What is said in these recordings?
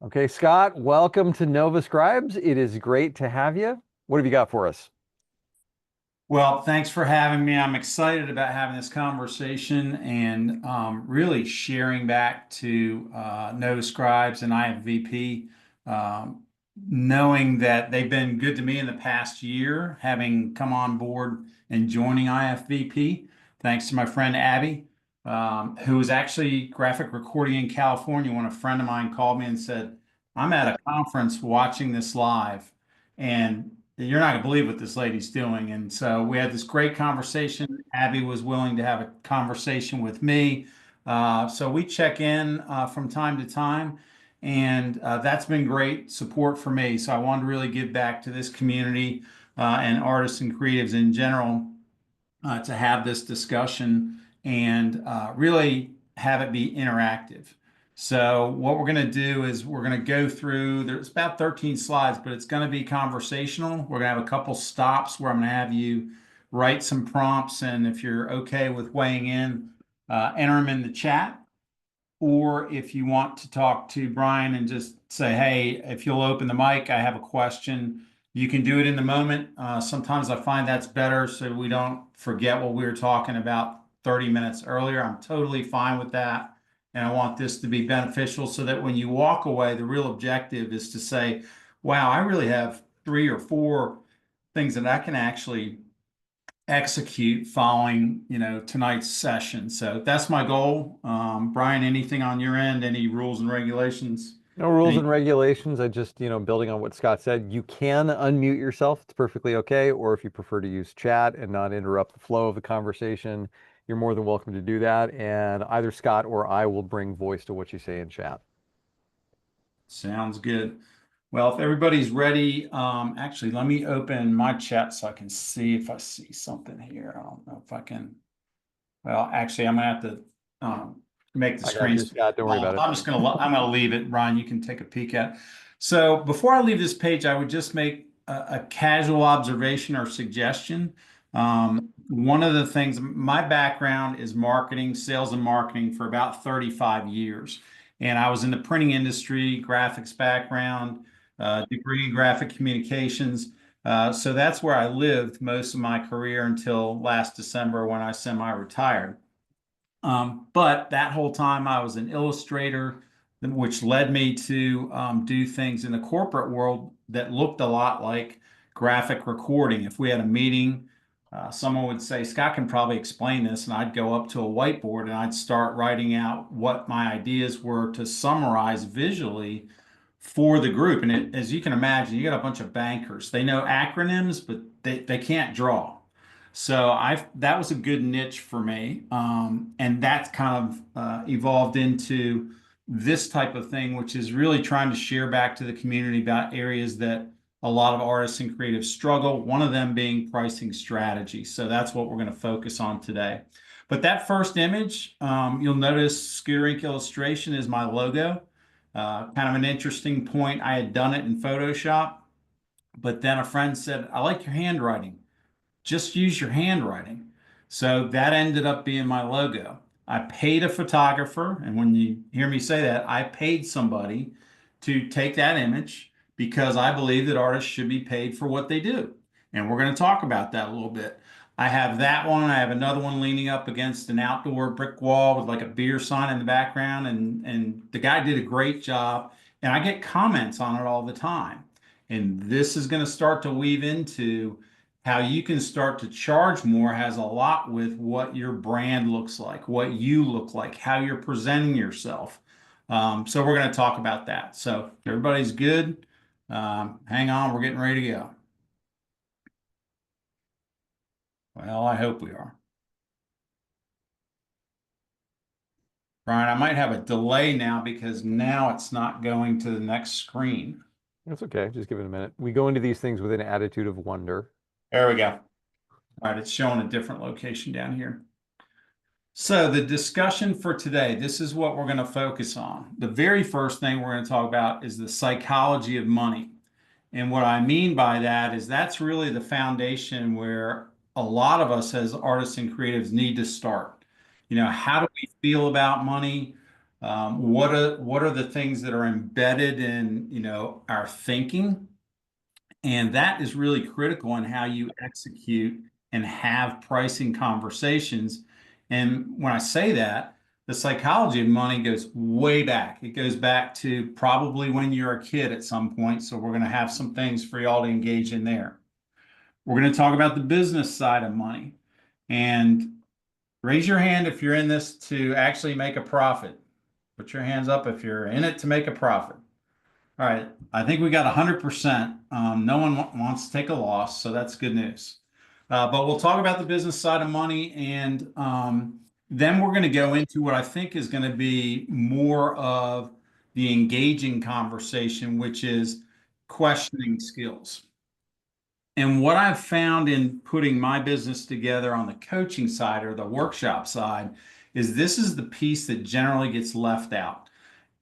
Okay, Scott, welcome to Nova Scribes. It is great to have you. What have you got for us? Well, thanks for having me. I'm excited about having this conversation and really sharing back to Nova Scribes and IFVP, um, knowing that they've been good to me in the past year, having come on board and joining IFVP. Thanks to my friend Abby, who was actually graphic recording in California when a friend of mine called me and said, I'm at a conference watching this live. And you're not going to believe what this lady's doing. And so we had this great conversation. Abby was willing to have a conversation with me. So we check in from time to time, and that's been great support for me. So I wanted to really give back to this community and artists and creatives in general to have this discussion and really have it be interactive. So what we're going to do is we're going to go through, there's about 13 slides, but it's going to be conversational. We're going to have a couple stops where I'm going to have you write some prompts. And if you're okay with weighing in, enter them in the chat. Or if you want to talk to Brian and just say, hey, if you'll open the mic, I have a question. You can do it in the moment. Sometimes I find that's better so we don't forget what we were talking about 30 minutes earlier. I'm totally fine with that. And I want this to be beneficial so that when you walk away, the real objective is to say, wow, I really have 3 or 4 things that I can actually execute following, tonight's session. So that's my goal. Brian, anything on your end? Any rules and regulations? No rules Any? and regulations. I just, building on what Scott said, you can unmute yourself. It's perfectly okay. Or if you prefer to use chat and not interrupt the flow of the conversation, you're more than welcome to do that. And either Scott or I will bring voice to what you say in chat. Sounds good. Well, if everybody's ready, actually, let me open my chat so I can see if I see something here. I don't know if I can. Well, actually, I'm gonna have to make the I got screen you, Scott. Don't worry small. about it. I'm gonna leave it. Ryan, you can take a peek at. So before I leave this page, I would just make a casual observation or suggestion. One of the things, my background is marketing, sales and marketing for about 35 years. And I was in the printing industry, graphics background, degree in graphic communications. So that's where I lived most of my career until last December when I semi-retired. But that whole time I was an illustrator, which led me to do things in the corporate world that looked a lot like graphic recording. If we had a meeting, someone would say, Scott can probably explain this, and I'd go up to a whiteboard and I'd start writing out what my ideas were to summarize visually for the group. And as you can imagine, you got a bunch of bankers. They know acronyms, but they can't draw. So that was a good niche for me. And that's kind of evolved into this type of thing, which is really trying to share back to the community about areas that a lot of artists and creatives struggle, one of them being pricing strategy. So that's what we're going to focus on today. But that first image, you'll notice Scooter Ink Illustration is my logo. Kind of an interesting point. I had done it in Photoshop, but then a friend said, I like your handwriting. Just use your handwriting. So that ended up being my logo. I paid a photographer, and when you hear me say that, I paid somebody to take that image because I believe that artists should be paid for what they do. And we're going to talk about that a little bit. I have that one. I have another one leaning up against an outdoor brick wall with like a beer sign in the background, and the guy did a great job. And I get comments on it all the time. And this is going to start to weave into how you can start to charge more has a lot with what your brand looks like, what you look like, how you're presenting yourself. So we're going to talk about that. So everybody's good. Hang on, we're getting ready to go. Well, I hope we are. Brian, I might have a delay now because now it's not going to the next screen. That's okay. Just give it a minute. We go into these things with an attitude of wonder. There we go. All right, it's showing a different location down here. So the discussion for today, this is what we're going to focus on. The very first thing we're going to talk about is the psychology of money. And what I mean by that is that's really the foundation where a lot of us as artists and creatives need to start. How do we feel about money? What are the things that are embedded in, our thinking? And that is really critical in how you execute and have pricing conversations. And when I say that, the psychology of money goes way back. It goes back to probably when you're a kid at some point. So we're going to have some things for y'all to engage in there. We're going to talk about the business side of money. And raise your hand if you're in this to actually make a profit. Put your hands up if you're in it to make a profit. All right, I think we got 100%. No one wants to take a loss, so that's good news. But we'll talk about the business side of money, and then we're going to go into what I think is going to be more of the engaging conversation, which is questioning skills. And what I've found in putting my business together on the coaching side or the workshop side is this is the piece that generally gets left out.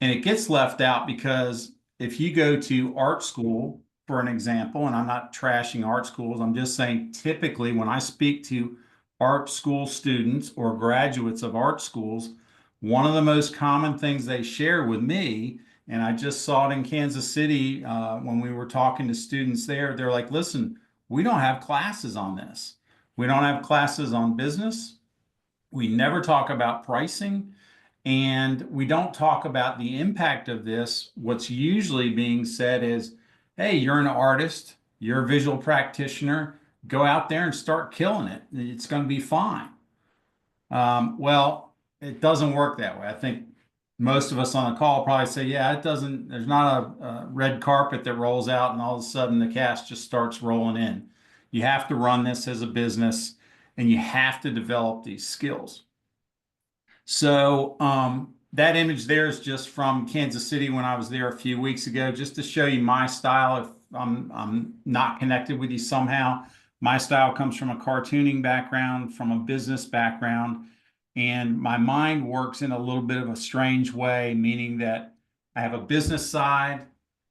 And it gets left out because if you go to art school, for an example, and I'm not trashing art schools, I'm just saying typically when I speak to art school students or graduates of art schools, one of the most common things they share with me, and I just saw it in Kansas City when we were talking to students there, they're like, listen, we don't have classes on this. We don't have classes on business. We never talk about pricing. And we don't talk about the impact of this. What's usually being said is, hey, you're an artist, you're a visual practitioner, go out there and start killing it. It's going to be fine. Well, it doesn't work that way. I think most of us on the call probably say, yeah, it doesn't, there's not a red carpet that rolls out and all of a sudden the cash just starts rolling in. You have to run this as a business and you have to develop these skills. So that image there is just from Kansas City when I was there a few weeks ago, just to show you my style. If I'm not connected with you somehow, my style comes from a cartooning background, from a business background, and my mind works in a little bit of a strange way, meaning that I have a business side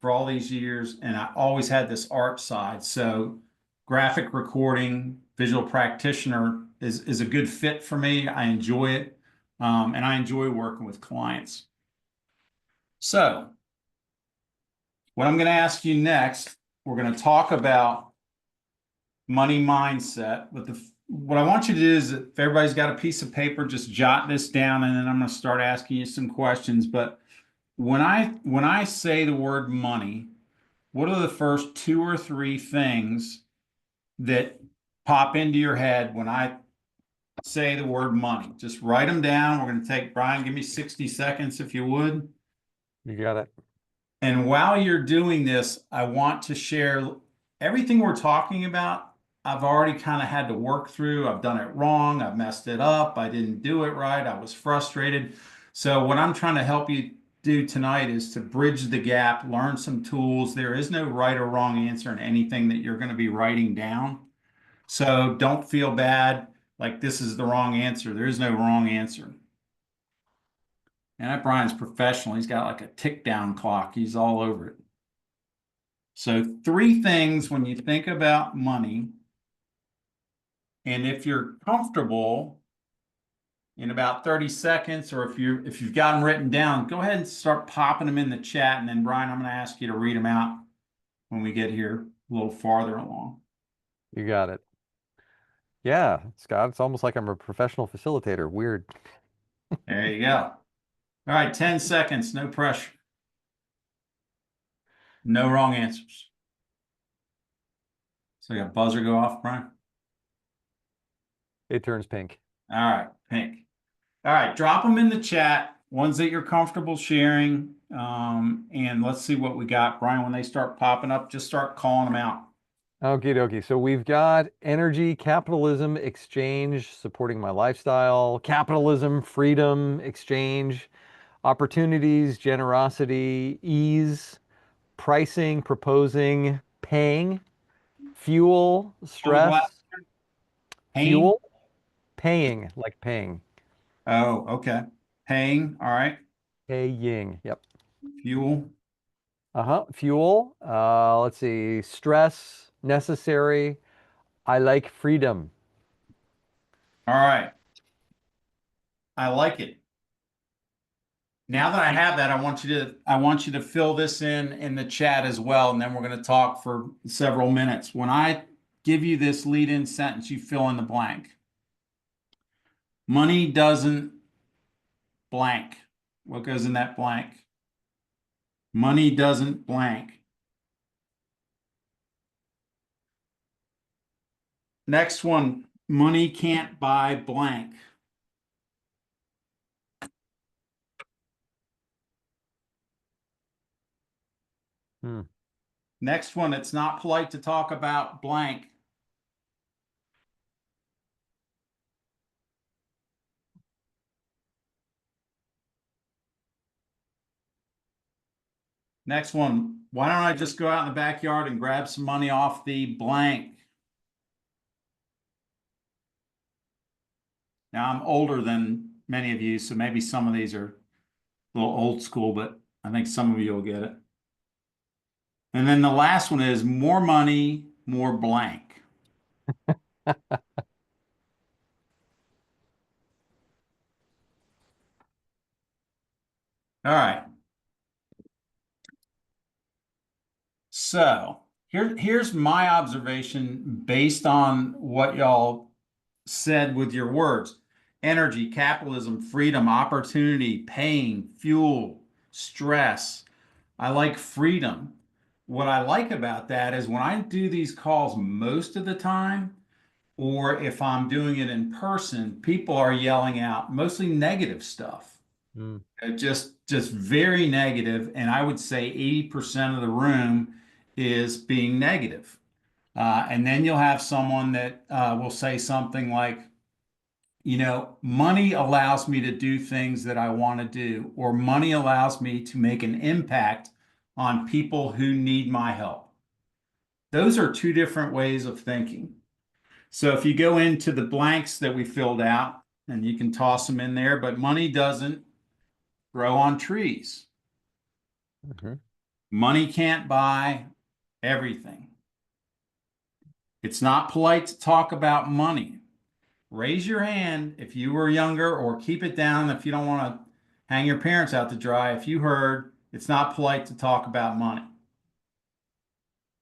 for all these years, and I always had this art side. So graphic recording, visual practitioner is a good fit for me. I enjoy it. And I enjoy working with clients. So, what I'm going to ask you next, we're going to talk about money mindset. But what I want you to do is, if everybody's got a piece of paper, just jot this down, and then I'm going to start asking you some questions. But when I say the word money, what are the first two or three things that pop into your head when I say the word money? Just write them down. We're going to take, Brian, give me 60 seconds if you would. You got it. And while you're doing this, I want to share everything we're talking about. I've already kind of had to work through. I've done it wrong. I've messed it up. I didn't do it right. I was frustrated. So what I'm trying to help you do tonight is to bridge the gap, learn some tools. There is no right or wrong answer in anything that you're going to be writing down. So don't feel bad like this is the wrong answer. There is no wrong answer. And that Brian's professional. He's got like a tick down clock. He's all over it. So three things when you think about money, and if you're comfortable in about 30 seconds, or if you've got them written down, go ahead and start popping them in the chat. And then Brian, I'm going to ask you to read them out when we get here a little farther along. You got it. Yeah, Scott, it's almost like I'm a professional facilitator. Weird. There you go. All right, 10 seconds, no pressure. No wrong answers. So you got buzzer go off, Brian? It turns pink. All right, pink. All right, drop them in the chat, ones that you're comfortable sharing. And let's see what we got. Brian, when they start popping up, just start calling them out. Okie dokie. So we've got energy, capitalism, exchange, supporting my lifestyle, capitalism, freedom, exchange, opportunities, generosity, ease, pricing, proposing, paying, fuel, stress, Pain? fuel, paying, like paying. Oh, okay. Paying. All right. Paying. Yep. Fuel. Uh-huh. Fuel. Let's see. Stress, necessary. I like freedom. All right. I like it. Now that I have that, I want you to fill this in the chat as well, and then we're going to talk for several minutes. When I give you this lead-in sentence, you fill in the blank. Money doesn't blank. What goes in that blank? Money doesn't blank. Next one, money can't buy blank. Hmm. Next one, it's not polite to talk about blank. Next one, why don't I just go out in the backyard and grab some money off the blank? Now, I'm older than many of you, so maybe some of these are a little old school, but I think some of you will get it. And then the last one is more money, more blank. All right. So here's my observation based on what y'all said with your words. Energy, capitalism, freedom, opportunity, pain, fuel, stress. I like freedom. What I like about that is when I do these calls most of the time, or if I'm doing it in person, people are yelling out mostly negative stuff. Hmm. Just very negative, and I would say 80% of the room is being negative. And then you'll have someone that will say something like, money allows me to do things that I want to do, or money allows me to make an impact on people who need my help. Those are two different ways of thinking. So if you go into the blanks that we filled out, and you can toss them in there, but money doesn't grow on trees. Mhm. Money can't buy everything. It's not polite to talk about money. Raise your hand if you were younger, or keep it down if you don't want to hang your parents out to dry. If you heard it's not polite to talk about money.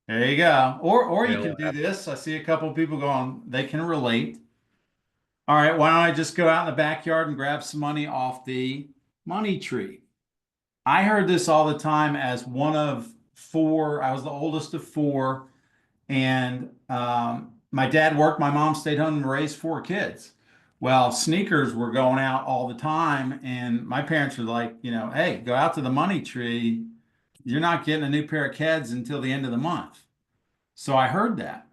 There you go. Or you can Fail do at- this. I see a couple of people going, they can relate. All right, why don't I just go out in the backyard and grab some money off the money tree? I heard this all the time as one of four. I was the oldest of four, and my dad worked. My mom stayed home and raised four kids. Well, sneakers were going out all the time, and my parents were like, hey, go out to the money tree. You're not getting a new pair of Keds until the end of the month. So I heard that.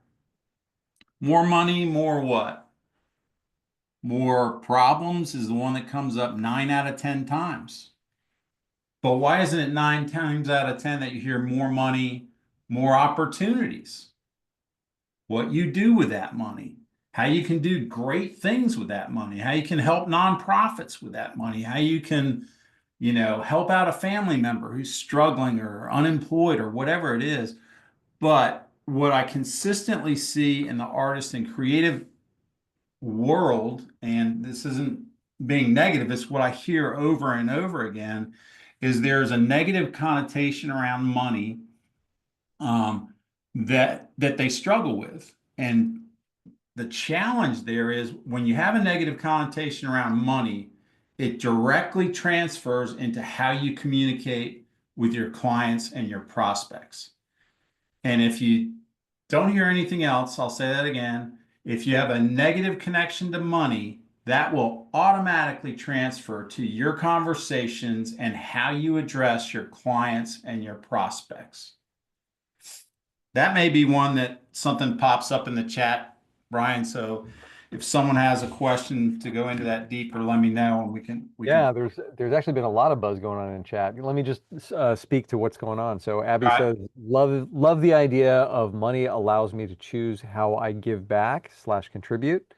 More money, more what? More problems is the one that comes up 9 out of 10 times. But why isn't it 9 times out of 10 that you hear more money, more opportunities? What you do with that money, how you can do great things with that money, how you can help nonprofits with that money, how you can, help out a family member who's struggling or unemployed or whatever it is. But what I consistently see in the artist and creative world, and this isn't being negative, it's what I hear over and over again, is there's a negative connotation around money that they struggle with. And the challenge there is when you have a negative connotation around money, it directly transfers into how you communicate with your clients and your prospects. And if you don't hear anything else, I'll say that again. If you have a negative connection to money, that will automatically transfer to your conversations and how you address your clients and your prospects. That may be one that something pops up in the chat, Brian. So if someone has a question to go into that deeper, let me know and we can. Yeah, there's actually been a lot of buzz going on in chat. Let me just speak to what's going on. So Abby All right. says, love the idea of money allows me to choose how I give back slash contribute.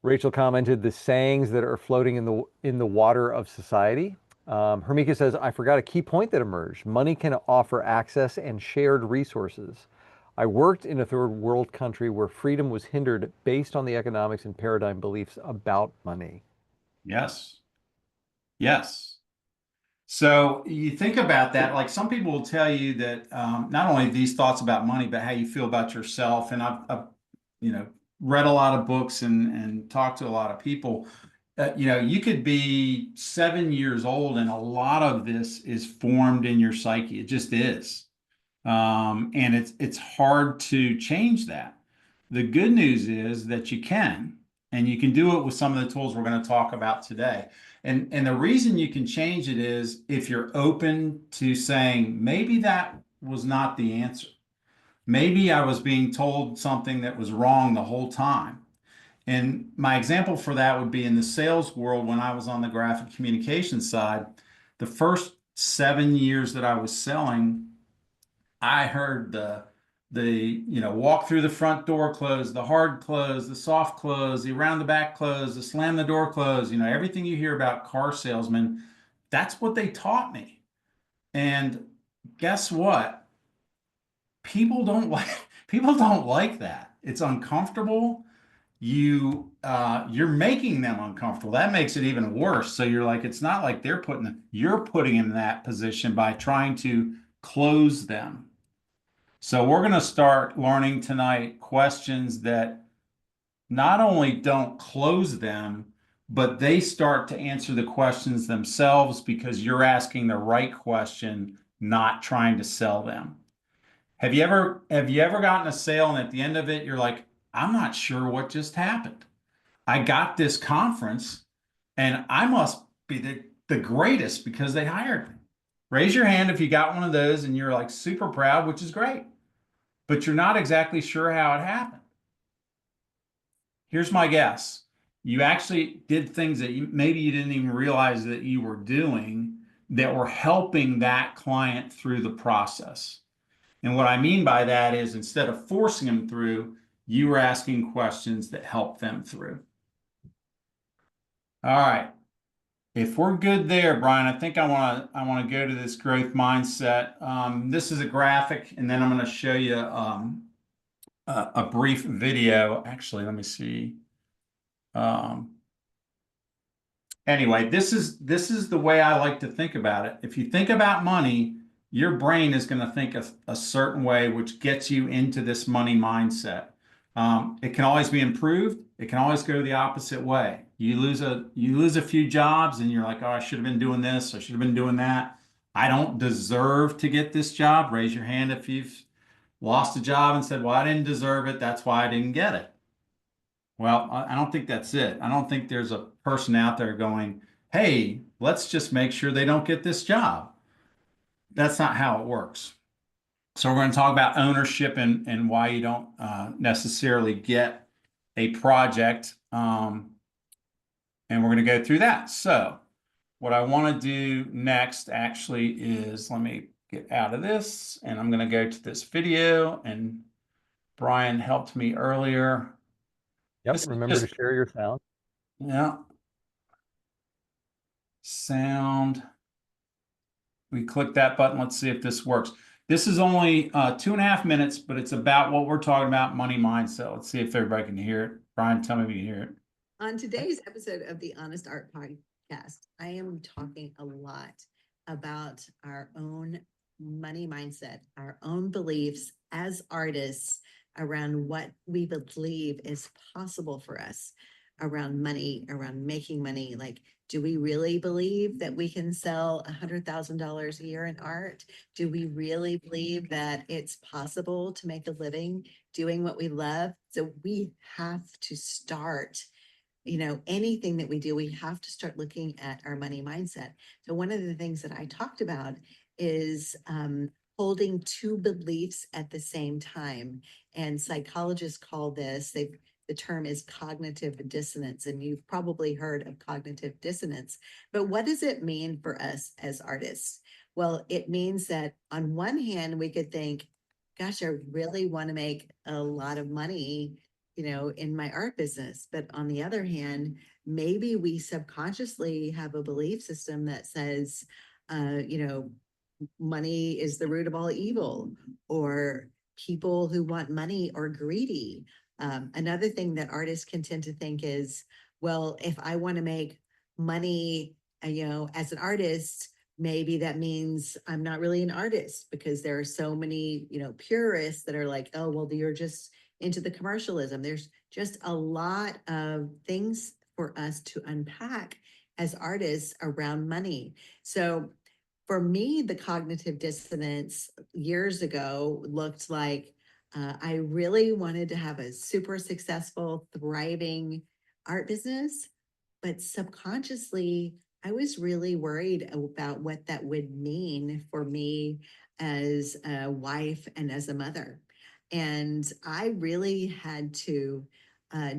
Rachel commented the sayings that are floating in the water of society. Hermika says, I forgot a key point that emerged. Money can offer access and shared resources. I worked in a third world country where freedom was hindered based on the economics and paradigm beliefs about money. Yes. Yes. So you think about that, like some people will tell you that not only these thoughts about money, but how you feel about yourself. And I've you know, read a lot of books and talked to a lot of people. You know, you could be 7 years old and a lot of this is formed in your psyche. It just is. And it's hard to change that. The good news is that you can, and you can do it with some of the tools we're going to talk about today. And the reason you can change it is if you're open to saying, maybe that was not the answer. Maybe I was being told something that was wrong the whole time. And my example for that would be in the sales world when I was on the graphic communication side. The first 7 years that I was selling, I heard the walk through the front door close, the hard close, the soft close, the around the back close, the slam the door close, everything you hear about car salesmen, that's what they taught me. And guess what? People don't like people don't like that. It's uncomfortable. You're making them uncomfortable. That makes it even worse. So you're like, it's not like you're putting them in that position by trying to close them. So we're going to start learning tonight questions that not only don't close them, but they start to answer the questions themselves because you're asking the right question, not trying to sell them. Have you ever gotten a sale and at the end of it you're like, I'm not sure what just happened. I got this conference and I must be the greatest because they hired me. Raise your hand if you got one of those and you're like super proud, which is great, but you're not exactly sure how it happened. Here's my guess. You actually did things that maybe you didn't even realize that you were doing that were helping that client through the process. And what I mean by that is instead of forcing them through, you were asking questions that help them through. All right. If we're good there, Brian, I think I want to go to this growth mindset. This is a graphic, and then I'm going to show you a brief video. Actually, let me see. Um, anyway, this is the way I like to think about it. If you think about money, your brain is going to think a certain way, which gets you into this money mindset. It can always be improved. It can always go the opposite way. You lose a few jobs, and you're like, oh, I should have been doing this. I should have been doing that. I don't deserve to get this job. Raise your hand if you've lost a job and said, well, I didn't deserve it. That's why I didn't get it. Well, I don't think that's it. I don't think there's a person out there going, hey, let's just make sure they don't get this job. That's not how it works. So we're going to talk about ownership and why you don't necessarily get a project. And we're going to go through that. So what I want to do next actually is let me get out of this and I'm going to go to this video, and Brian helped me earlier. Yep. This is Remember to just, share your sound. yeah, sound. We click that button. Let's see if this works. This is only 2.5 minutes, but it's about what we're talking about, money mindset. Let's see if everybody can hear it. Brian, tell me if you can hear it. On today's episode of the Honest Art Podcast, I am talking a lot about our own money mindset, our own beliefs as artists around what we believe is possible for us around money, around making money. Like, do we really believe that we can sell $100,000 a year in art? Do we really believe that it's possible to make a living doing what we love? So we have to start, anything that we do, we have to start looking at our money mindset. So one of the things that I talked about is holding two beliefs at the same time. And psychologists call this, the term is cognitive dissonance. And you've probably heard of cognitive dissonance. But what does it mean for us as artists? Well, it means that on one hand, we could think, gosh, I really want to make a lot of money in my art business. But on the other hand, maybe we subconsciously have a belief system that says, money is the root of all evil, or people who want money are greedy. Another thing that artists can tend to think is, well, if I want to make money, as an artist, maybe that means I'm not really an artist because there are so many, purists that are like, oh, well, you're just into the commercialism. There's just a lot of things for us to unpack as artists around money. So for me, the cognitive dissonance years ago looked like I really wanted to have a super successful, thriving art business, but subconsciously, I was really worried about what that would mean for me as a wife and as a mother. And I really had to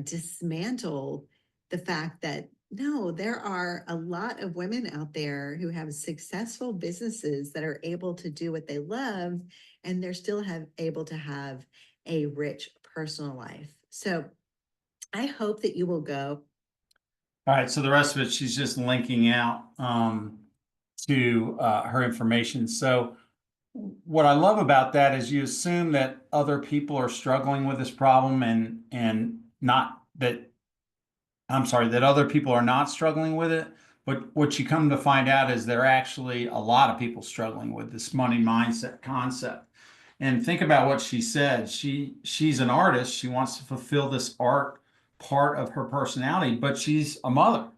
dismantle the fact that no, there are a lot of women out there who have successful businesses that are able to do what they love, and they're still able to have a rich personal life. So I hope that you will go. All right, so the rest of it, she's just linking out to her information. So what I love about that is you assume that other people are struggling with this problem and not that, I'm sorry, that other people are not struggling with it. But what you come to find out is there are actually a lot of people struggling with this money mindset concept. And think about what she said. She's an artist. She wants to fulfill this art part of her personality, but she's a mother.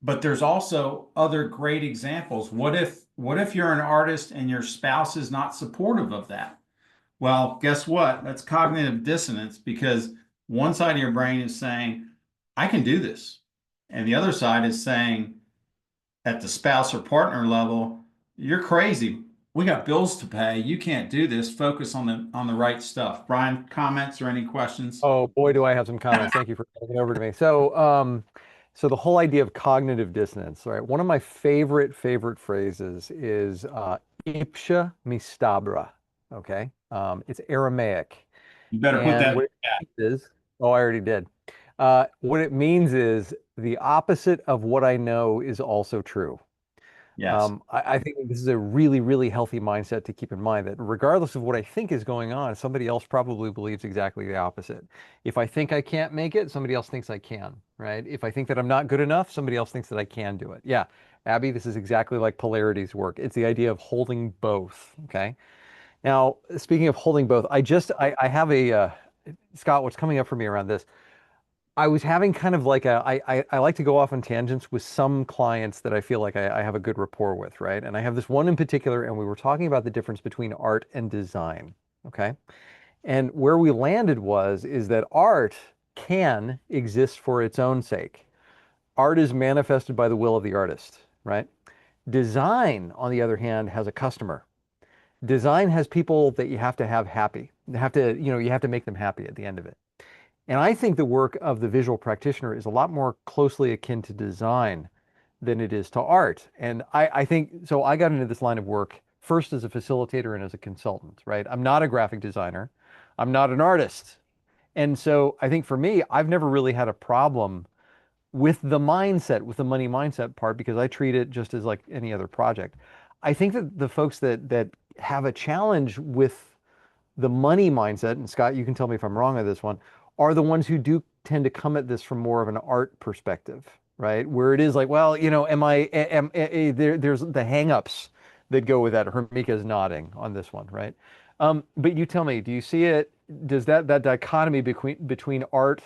But there's also other great examples. What if you're an artist and your spouse is not supportive of that? Well, guess what? That's cognitive dissonance, because one side of your brain is saying, I can do this. And the other side is saying, at the spouse or partner level, you're crazy. We got bills to pay. You can't do this. Focus on the right stuff. Brian, comments or any questions? Oh boy, do I have some comments. Thank you for coming over to me. So the whole idea of cognitive dissonance, right? One of my favorite phrases is ipsa mistabra. Okay, it's Aramaic, You better put and that. what it means is, oh, I already did. What it means is the opposite of what I know is also true. Yes. I think this is a really healthy mindset to keep in mind, that regardless of what I think is going on, somebody else probably believes exactly the opposite. If I think I can't make it, somebody else thinks I can, right? If I think that I'm not good enough, somebody else thinks that I can do it. Yeah, Abby, this is exactly like polarities work. It's the idea of holding both, okay? Now, speaking of holding both, I have Scott, what's coming up for me around this? I was having kind of like I like to go off on tangents with some clients that I feel like I have a good rapport with, right? And I have this one in particular, and we were talking about the difference between art and design, okay? And where we landed is that art can exist for its own sake. Art is manifested by the will of the artist, right? Design, on the other hand, has a customer. Design has people that you have happy. You have to make them happy at the end of it. And I think the work of the visual practitioner is a lot more closely akin to design than it is to art. And I think, so I got into this line of work first as a facilitator and as a consultant, right? I'm not a graphic designer. I'm not an artist. And so I think for me, I've never really had a problem with the mindset, with the money mindset part, because I treat it just as like any other project. I think that the folks that have a challenge with the money mindset, and Scott, you can tell me if I'm wrong on this one, are the ones who do tend to come at this from more of an art perspective, right? Where it is like, well, there's the hangups that go with that. Hermika's nodding on this one, right? But you tell me, do you see it? Does that dichotomy between art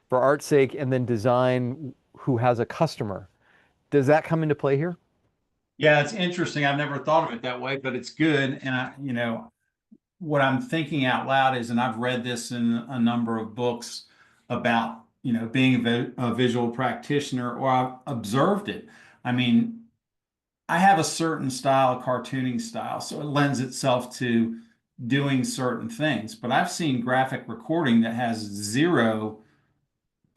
for art's sake and then design who has a customer, does that come into play here? Yeah, it's interesting. I've never thought of it that way, but it's good. And what I'm thinking out loud is, and I've read this in a number of books about, being a visual practitioner, or I've observed it. I mean, I have a certain style, a cartooning style, so it lends itself to doing certain things. But I've seen graphic recording that has zero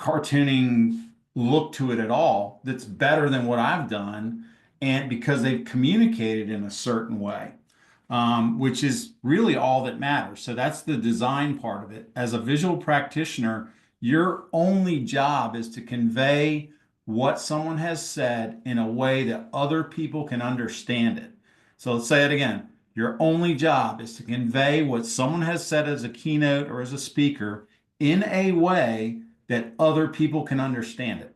cartooning look to it at all, that's better than what I've done, and because they've communicated in a certain way, which is really all that matters. So that's the design part of it. As a visual practitioner, your only job is to convey what someone has said in a way that other people can understand it. So let's say it again. Your only job is to convey what someone has said as a keynote or as a speaker in a way that other people can understand it.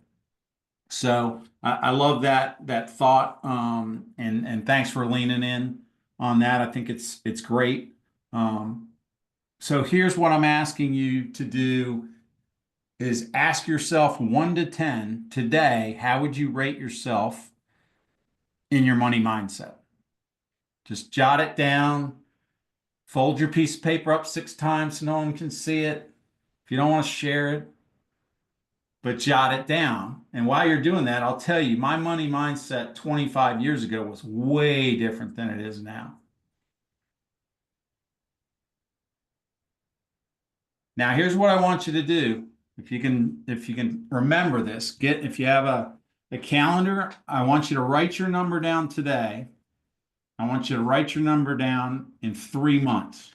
So I love that thought, and thanks for leaning in on that. I think it's great. So here's what I'm asking you to do is ask yourself 1 to 10 today, how would you rate yourself in your money mindset? Just jot it down, fold your piece of paper up 6 times so no one can see it. If you don't want to share it, but jot it down. And while you're doing that, I'll tell you, my money mindset 25 years ago was way different than it is now. Now, here's what I want you to do. If you can remember this, if you have a calendar, I want you to write your number down today. I want you to write your number down in 3 months.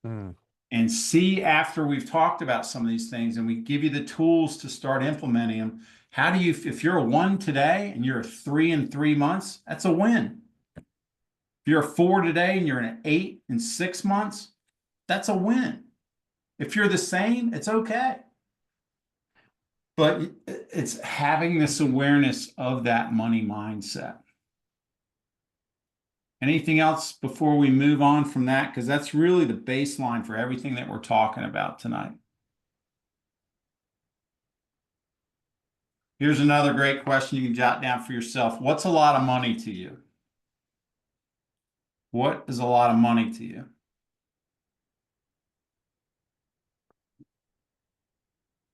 And see, after we've talked about some of these things and we give you the tools to start implementing them, how do you, if you're a 1 today and you're a 3 in 3 months, that's a win. If you're a 4 today and you're an 8 in 6 months, that's a win. If you're the same, it's okay. But it's having this awareness of that money mindset. Anything else before we move on from that? Because that's really the baseline for everything that we're talking about tonight. Here's another great question you can jot down for yourself. What's a lot of money to you? What is a lot of money to you?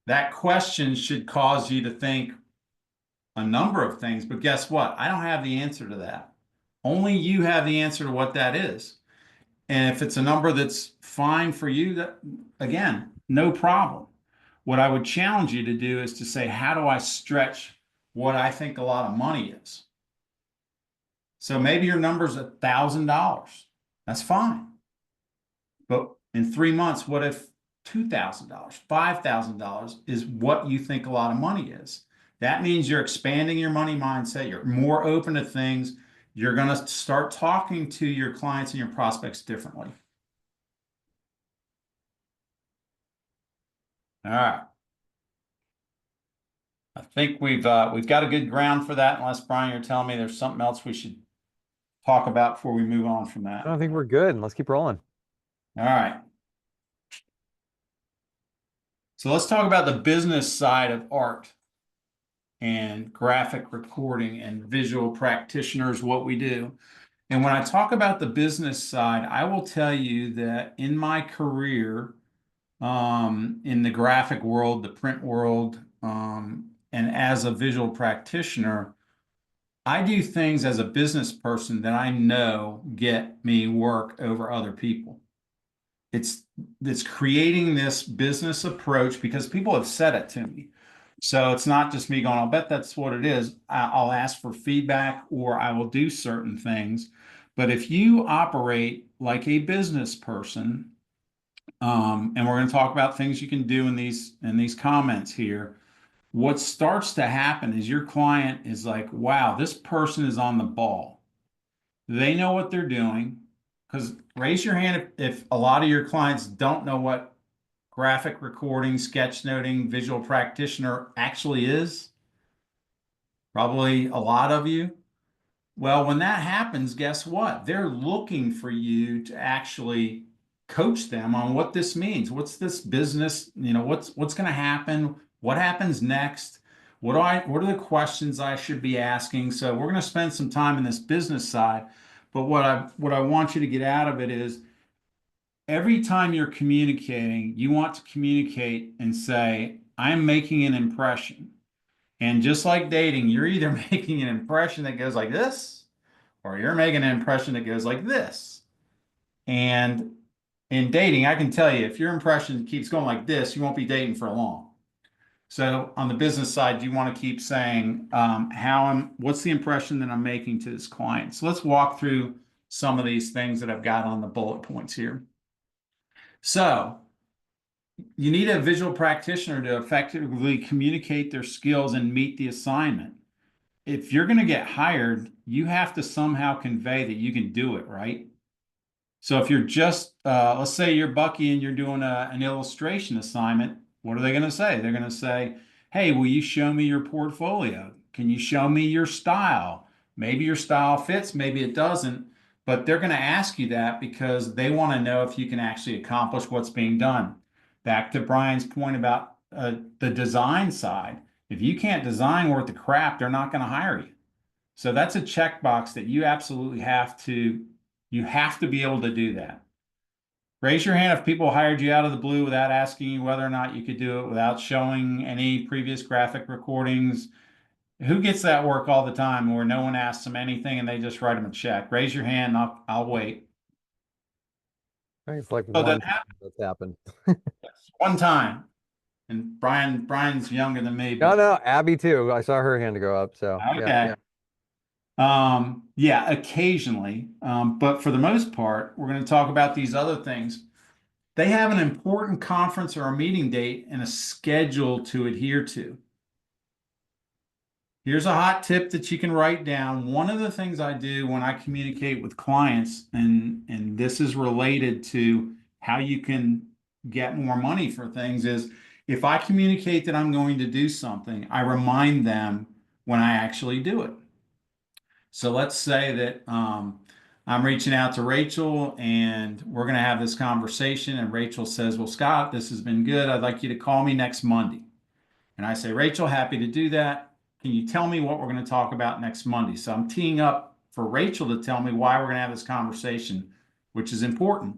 That question should cause you to think a number of things, but guess what? I don't have the answer to that. Only you have the answer to what that is. And if it's a number that's fine for you, that, again, no problem. What I would challenge you to do is to say, how do I stretch what I think a lot of money is? So maybe your number's $1,000. That's fine. But in 3 months, what if $2,000, $5,000 is what you think a lot of money is? That means you're expanding your money mindset. You're more open to things. You're going to start talking to your clients and your prospects differently. All right. I think we've got a good ground for that, unless, Brian, you're telling me there's something else we should talk about before we move on from that. I don't think we're good. Let's keep rolling. All right. So let's talk about the business side of art and graphic recording and visual practitioners, what we do. And when I talk about the business side, I will tell you that in my career, in the graphic world, the print world, and as a visual practitioner, I do things as a business person that I know get me work over other people. It's creating this business approach because people have said it to me. So it's not just me going, I'll bet that's what it is. I'll ask for feedback or I will do certain things. But if you operate like a business person, and we're going to talk about things you can do in these comments here, what starts to happen is your client is like, wow, this person is on the ball. They know what they're doing. Because raise your hand if a lot of your clients don't know what graphic recording, sketchnoting, visual practitioner actually is. Probably a lot of you. Well, when that happens, guess what? They're looking for you to actually coach them on what this means. What's this business? You know, what's going to happen? What happens next? What are the questions I should be asking? So we're going to spend some time in this business side. But what I want you to get out of it is every time you're communicating, you want to communicate and say, I'm making an impression. And just like dating, you're either making an impression that goes like this, or you're making an impression that goes like this. And in dating, I can tell you, if your impression keeps going like this, you won't be dating for long. So on the business side, you want to keep saying, what's the impression that I'm making to this client? So let's walk through some of these things that I've got on the bullet points here. So you need a visual practitioner to effectively communicate their skills and meet the assignment. If you're going to get hired, you have to somehow convey that you can do it, right? So if you're just, let's say you're Bucky and you're doing an illustration assignment, what are they going to say? They're going to say, Hey, will you show me your portfolio? Can you show me your style? Maybe your style fits, maybe it doesn't, but they're going to ask you that because they want to know if you can actually accomplish what's being done. Back to Brian's point about the design side. If you can't design worth the crap, they're not going to hire you. So that's a checkbox that you absolutely have to be able to do that. Raise your hand if people hired you out of the blue without asking you whether or not you could do it, without showing any previous graphic recordings. Who gets that work all the time where no one asks them anything and they just write them a check? Raise your hand, and I'll wait. I think it's like So one that time that's happened. happens one time. And Brian's younger than me, No, but no, Abby too. I saw her hand go up. So yeah, okay. yeah. Yeah, occasionally. But for the most part, we're going to talk about these other things. They have an important conference or a meeting date and a schedule to adhere to. Here's a hot tip that you can write down. One of the things I do when I communicate with clients, and this is related to how you can get more money for things, is if I communicate that I'm going to do something, I remind them when I actually do it. So let's say that I'm reaching out to Rachel and we're going to have this conversation, and Rachel says, "Well, Scott, this has been good. I'd like you to call me next Monday." And I say, "Rachel, happy to do that. Can you tell me what we're going to talk about next Monday?" So I'm teeing up for Rachel to tell me why we're going to have this conversation, which is important.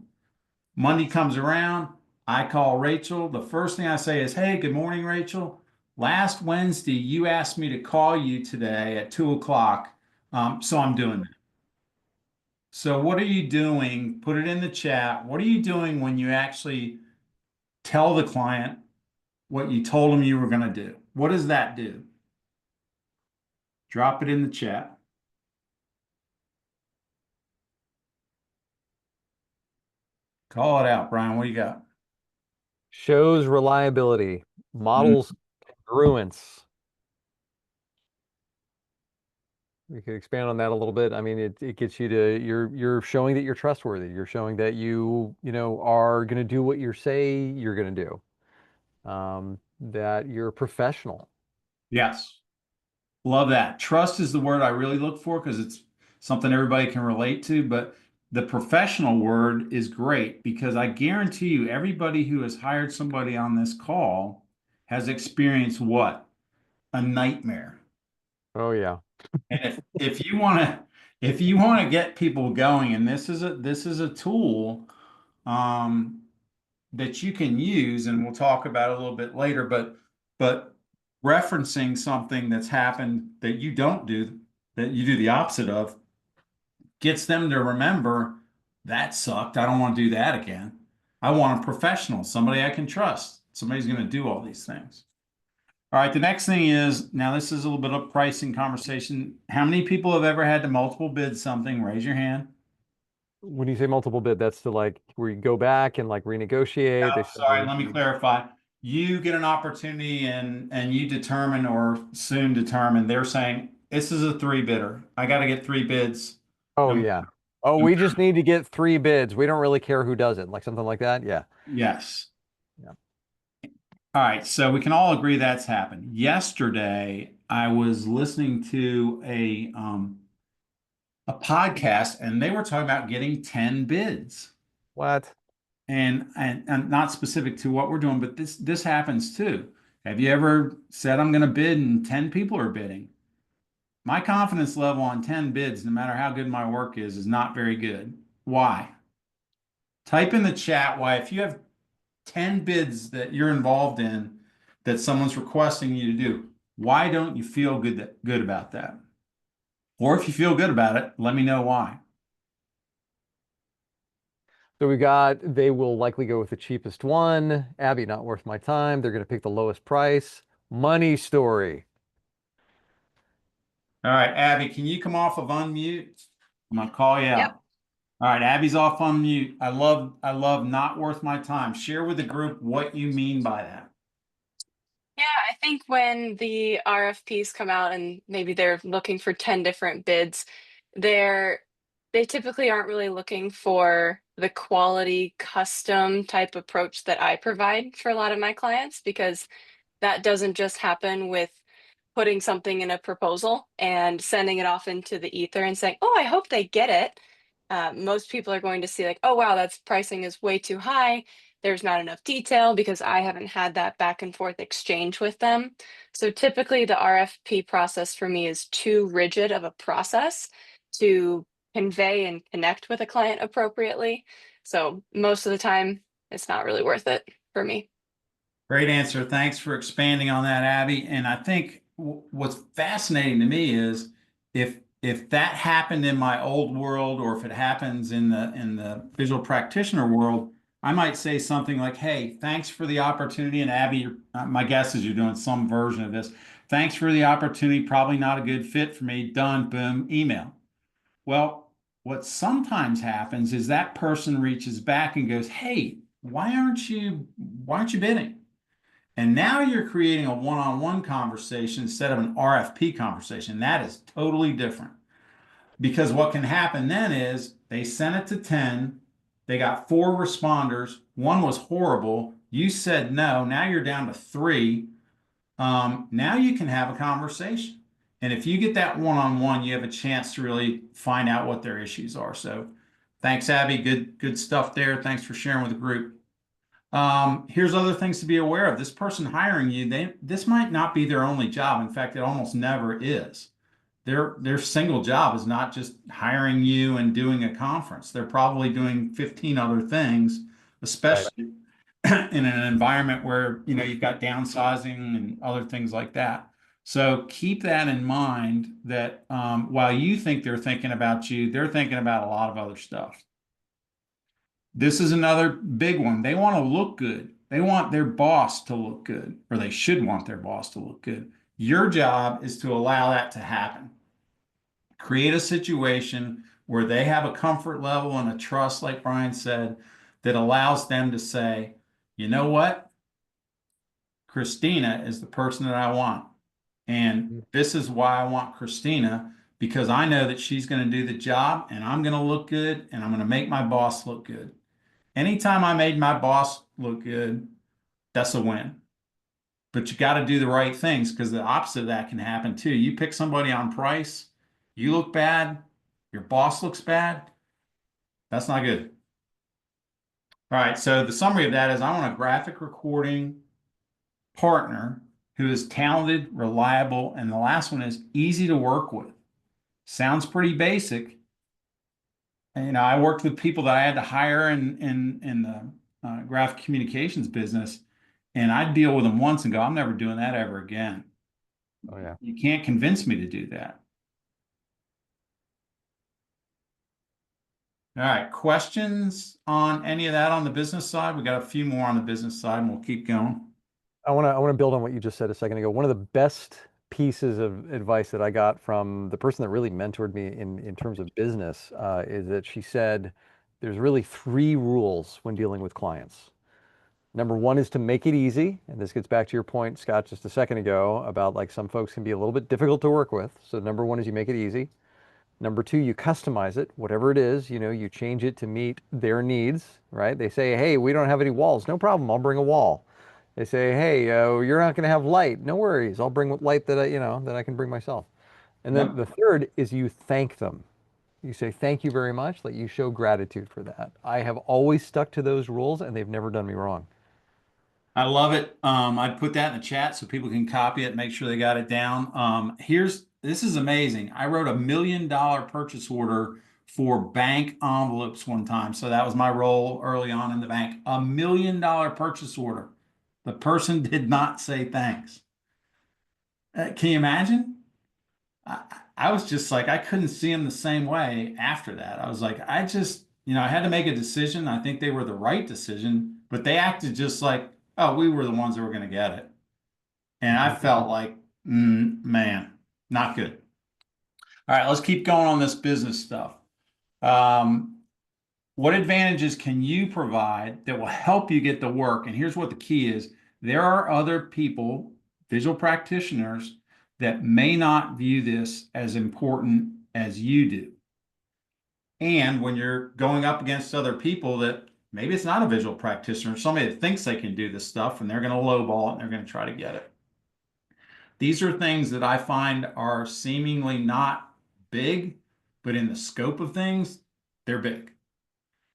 Monday comes around, I call Rachel. The first thing I say is, "Hey, good morning, Rachel. Last Wednesday, you asked me to call you today at 2 o'clock. So I'm doing that." So what are you doing? Put it in the chat. What are you doing when you actually tell the client what you told them you were going to do? What does that do? Drop it in the chat. Call it out, Brian. What do you got? Shows reliability, Mm, models congruence. We could expand on that a little bit. I mean, it gets you to you're showing that you're trustworthy. You're showing that you know are going to do what you say you're going to do. That you're professional. yes. Love that. Trust is the word I really look for because it's something everybody can relate to. But the professional word is great because I guarantee you, everybody who has hired somebody on this call has experienced what? A nightmare. Oh yeah. And if you want to get people going, and this is a tool um, that you can use, and we'll talk about it a little bit later, but referencing something that's happened that you don't do, that you do the opposite of, gets them to remember that sucked. I don't want to do that again. I want a professional, somebody I can trust. Somebody's going to do all these things. All right, the next thing is, now this is a little bit of pricing conversation. How many people have ever had to multiple bid something? Raise your hand. When you say multiple bid, that's to like where you go back and like renegotiate. They Oh, sorry, say, let me clarify. You get an opportunity and you determine or soon determine, they're saying, this is a three bidder. I got to get three bids. oh No, yeah. Oh, no, we just need to get 3 bids. We don't really care who does it. Like something like that. Yeah. yes. Yeah. All right, so we can all agree that's happened. Yesterday, I was listening to a podcast and they were talking about getting 10 bids. What? And not specific to what we're doing, but this happens too. Have you ever said I'm going to bid and 10 people are bidding? My confidence level on 10 bids, no matter how good my work is not very good. Why? Type in the chat why, if you have 10 bids that you're involved in that someone's requesting you to do, why don't you feel good about that? Or if you feel good about it, let me know why. So we got, they will likely go with the cheapest one. Abby, not worth my time. They're going to pick the lowest price. Money story. All right, Abby, can you come off of unmute? I'm gonna call you Yep. out. All right, Abby's off on mute. I love not worth my time. Share with the group what you mean by that. Yeah, I think when the RFPs come out and maybe they're looking for 10 different bids, they're they typically aren't really looking for the quality custom type approach that I provide for a lot of my clients because that doesn't just happen with putting something in a proposal and sending it off into the ether and saying, oh, I hope they get it. Most people are going to see like, oh, wow, that's pricing is way too high. There's not enough detail because I haven't had that back and forth exchange with them. So typically the RFP process for me is too rigid of a process to convey and connect with a client appropriately. So most of the time, it's not really worth it for me. Great answer. Thanks for expanding on that, Abby. And I think what's fascinating to me is if that happened in my old world, or if it happens in the visual practitioner world, I might say something like, "Hey, thanks for the opportunity." And Abby, my guess is you're doing some version of this. Thanks for the opportunity. Probably not a good fit for me. Done. Boom. Email. Well, what sometimes happens is that person reaches back and goes, "Hey, why aren't you bidding?" And now you're creating a one-on-one conversation instead of an RFP conversation. That is totally different. Because what can happen then is they sent it to 10, they got 4 responders, 1 was horrible, you said no, now you're down to 3. Now you can have a conversation. And if you get that one-on-one, you have a chance to really find out what their issues are. So thanks, Abby. Good stuff there. Thanks for sharing with the group. Here's other things to be aware of. This person hiring you, this might not be their only job. In fact, it almost never is. Their single job is not just hiring you and doing a conference. They're probably doing 15 other things, especially in an environment where you've got downsizing and other things like that. So keep that in mind that while you think they're thinking about you, they're thinking about a lot of other stuff. This is another big one. They want to look good. They want their boss to look good, or they should want their boss to look good. Your job is to allow that to happen. Create a situation where they have a comfort level and a trust, like Brian said, that allows them to say, you know what? Christina is the person that I want. And this is why I want Christina, because I know that she's going to do the job and I'm going to look good and I'm going to make my boss look good. Anytime I made my boss look good, that's a win. But you got to do the right things, because the opposite of that can happen too. You pick somebody on price, you look bad, your boss looks bad. That's not good. All right, so the summary of that is I want a graphic recording partner who is talented, reliable, and the last one is easy to work with. Sounds pretty basic. I worked with people that I had to hire in the graphic communications business, and I'd deal with them once and go, I'm never doing that ever again. Oh, yeah. You can't convince me to do that. All right, questions on any of that on the business side? We got a few more on the business side, and we'll keep going. I want to build on what you just said a second ago. One of the best pieces of advice that I got from the person that really mentored me in terms of business is that she said there's really 3 rules when dealing with clients. Number 1 is to make it easy. And this gets back to your point, Scott, just a second ago about like some folks can be a little bit difficult to work with. So number 1 is you make it easy. Number 2, you customize it, whatever it is, you change it to meet their needs, right? They say, hey, we don't have any walls. No problem. I'll bring a wall. They say, hey, you're not going to have light. No worries. I'll bring light that I can bring myself. And then the third is you thank them. You say, thank you very much. Like you show gratitude for that. I have always stuck to those rules and they've never done me wrong. I love it. I'd put that in the chat so people can copy it, make sure they got it down. This is amazing. I wrote $1 million purchase order for bank envelopes one time. So that was my role early on in the bank. $1 million purchase order. The person did not say thanks. Can you imagine? I was just like, I couldn't see him the same way after that. I was like, I had to make a decision. I think they were the right decision, but they acted just like, oh, we were the ones that were going to get it. And I felt like, man, not good. All right, let's keep going on this business stuff. What advantages can you provide that will help you get the work? And here's what the key is. There are other people, visual practitioners, that may not view this as important as you do. And when you're going up against other people that maybe it's not a visual practitioner, somebody that thinks they can do this stuff and they're going to lowball it and they're going to try to get it. These are things that I find are seemingly not big, but in the scope of things, they're big.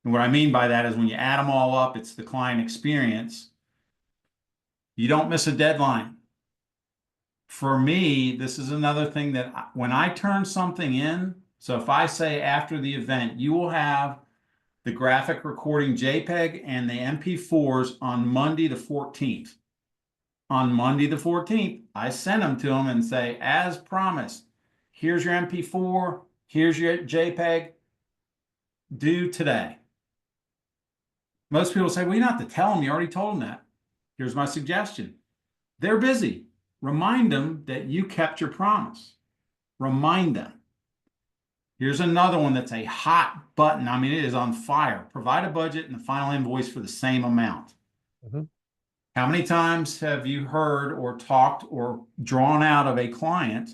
And what I mean by that is when you add them all up, it's the client experience. You don't miss a deadline. For me, this is another thing that when I turn something in, so if I say after the event, you will have the graphic recording JPEG and the MP4s on Monday the 14th. On Monday the 14th, I send them to them and say, as promised, here's your MP4, here's your JPEG, due today. Most people say, well, you don't have to tell them, you already told them that. Here's my suggestion. They're busy. Remind them that you kept your promise. Remind them. Here's another one that's a hot button. I mean, it is on fire. Provide a budget and the final invoice for the same amount. Mhm. How many times have you heard or talked or drawn out of a client?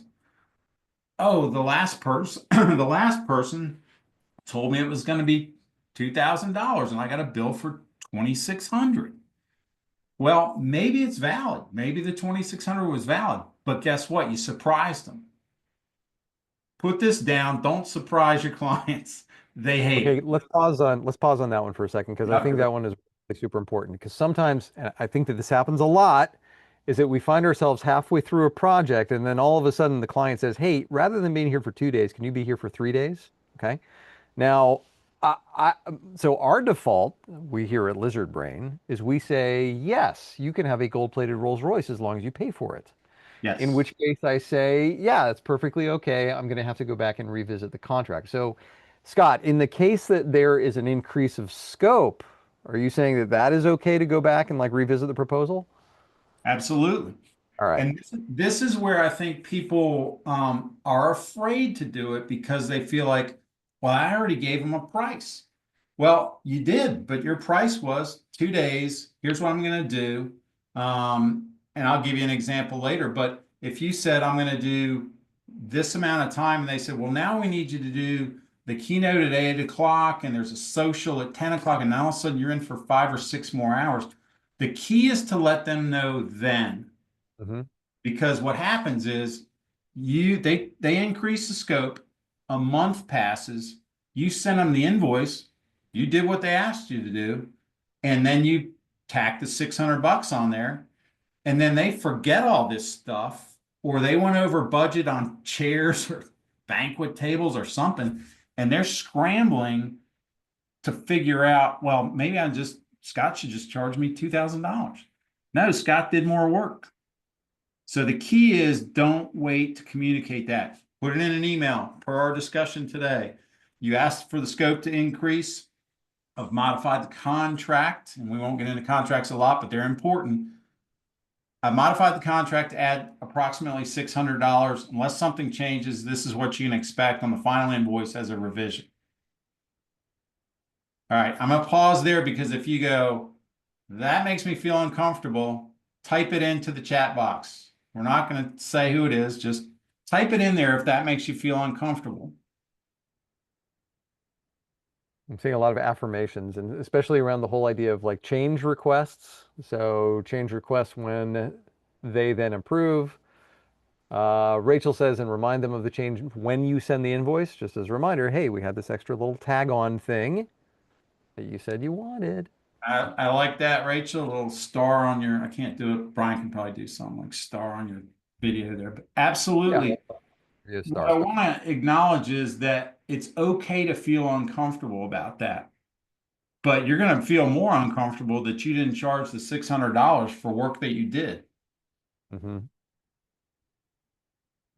Oh, the last person, the last person told me it was going to be $2,000 and I got a bill for $2,600. Well, maybe it's valid. Maybe the 2,600 was valid, but guess what? You surprised them. Put this down. Don't surprise your clients. They hate Okay, it. let's pause on that one for a second because I think that one is really super important because sometimes, and I think that this happens a lot, is that we find ourselves halfway through a project and then all of a sudden the client says, hey, rather than being here for 2 days, can you be here for 3 days? Okay. Now, so our default, we here at Lizard Brain, is we say, yes, you can have a gold-plated Rolls Royce as long as you pay for it. Yes. In which case I say, yeah, that's perfectly okay. I'm going to have to go back and revisit the contract. So, Scott, in the case that there is an increase of scope, are you saying that that is okay to go back and like revisit the proposal? Absolutely. All right. And this is where I think people are afraid to do it because they feel like, well, I already gave them a price. Well, you did, but your price was 2 days. Here's what I'm going to do. And I'll give you an example later. But if you said, I'm going to do this amount of time, and they said, well, now we need you to do the keynote at 8 o'clock, and there's a social at 10 o'clock, and now all of a sudden you're in for 5 or 6 more hours. The key is to let them know then. Mm-hmm. Because what happens is they increase the scope, a month passes, you send them the invoice, you did what they asked you to do, and then you tack the $600 on there, and then they forget all this stuff, or they went over budget on chairs or banquet tables or something, and they're scrambling to figure out, well, maybe Scott should just charge me $2,000. No, Scott did more work. So the key is don't wait to communicate that. Put it in an email per our discussion today. You asked for the scope to increase. I've modified the contract, and we won't get into contracts a lot, but they're important. I've modified the contract to add approximately $600. Unless something changes, this is what you can expect on the final invoice as a revision. All right, I'm going to pause there because if you go, that makes me feel uncomfortable, type it into the chat box. We're not going to say who it is. Just type it in there if that makes you feel uncomfortable. I'm seeing a lot of affirmations, and especially around the whole idea of like change requests. So change requests when they then approve. Rachel says, and remind them of the change when you send the invoice, just as a reminder, hey, we had this extra little tag on thing that you said you wanted. I like that, Rachel. A little star on your, I can't do it. Brian can probably do something like star on your video there, but absolutely. Yeah, What I want to acknowledge is that it's okay to feel uncomfortable about that, but you're going to feel more uncomfortable that you didn't charge the $600 for work that you did. Mm-hmm.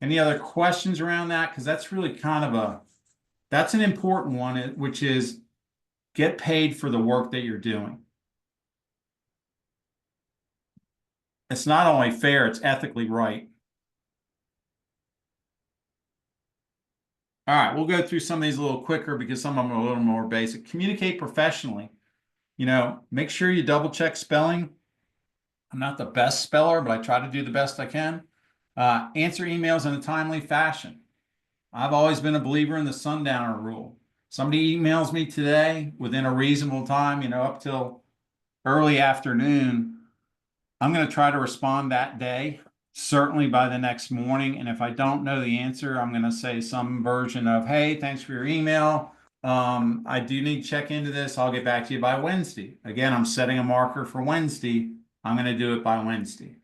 Any other questions around that? Because that's really kind of that's an important one, which is get paid for the work that you're doing. It's not only fair, it's ethically right. All right, we'll go through some of these a little quicker because some of them are a little more basic. Communicate professionally. Make sure you double check spelling. I'm not the best speller, but I try to do the best I can. Answer emails in a timely fashion. I've always been a believer in the sundowner rule. Somebody emails me today within a reasonable time, up till early afternoon, I'm going to try to respond that day. certainly by the next morning. And if I don't know the answer, I'm going to say some version of, hey, thanks for your email. I do need to check into this. I'll get back to you by Wednesday. Again, I'm setting a marker for Wednesday. I'm going to do it by Wednesday.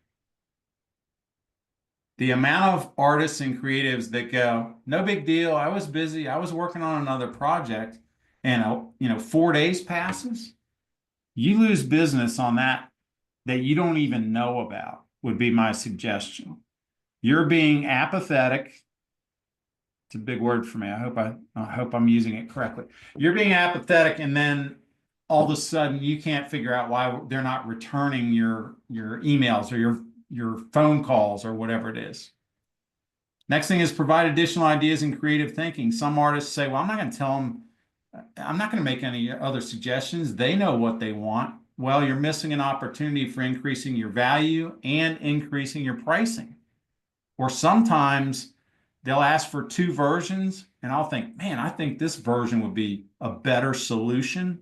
The amount of artists and creatives that go, no big deal. I was busy. I was working on another project, and 4 days passes. You lose business on that you don't even know about, would be my suggestion. You're being apathetic. It's a big word for me. I hope I'm using it correctly. You're being apathetic, and then all of a sudden you can't figure out why they're not returning your emails or your phone calls or whatever it is. Next thing is provide additional ideas and creative thinking. Some artists say, well, I'm not going to tell them, I'm not going to make any other suggestions. They know what they want. Well, you're missing an opportunity for increasing your value and increasing your pricing. Or sometimes they'll ask for 2 versions, and I'll think, man, I think this version would be a better solution,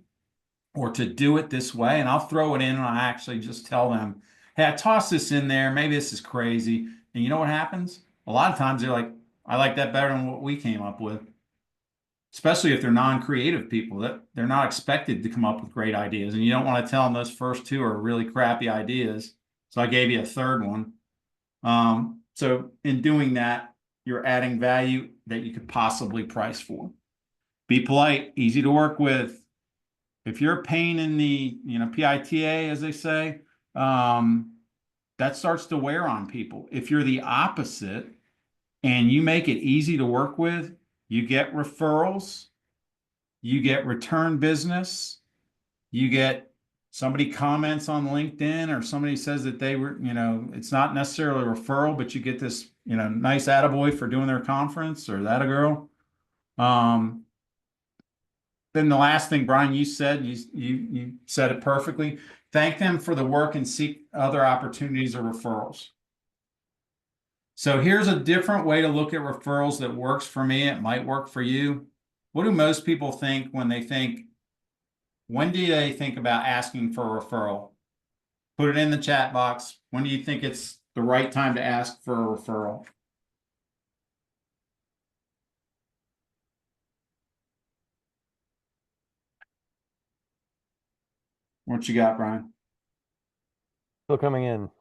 or to do it this way. And I'll throw it in, and I actually just tell them, hey, I tossed this in there. Maybe this is crazy. And you know what happens? A lot of times they're like, I like that better than what we came up with. Especially if they're non-creative people, that they're not expected to come up with great ideas. And you don't want to tell them those first 2 are really crappy ideas. So I gave you a third one. So in doing that, you're adding value that you could possibly price for. Be polite, easy to work with. If you're a pain in the, PITA, as they say, that starts to wear on people. If you're the opposite and you make it easy to work with, you get referrals, you get return business, you get somebody comments on LinkedIn, or somebody says that they were, it's not necessarily a referral, but you get this, nice attaboy for doing their conference, or that a girl. Then the last thing, Brian, you said, you said it perfectly. Thank them for the work and seek other opportunities or referrals. So here's a different way to look at referrals that works for me. It might work for you. What do most people think when do they think about asking for a referral? Put it in the chat box. When do you think it's the right time to ask for a referral? What you got, Brian? Still coming in.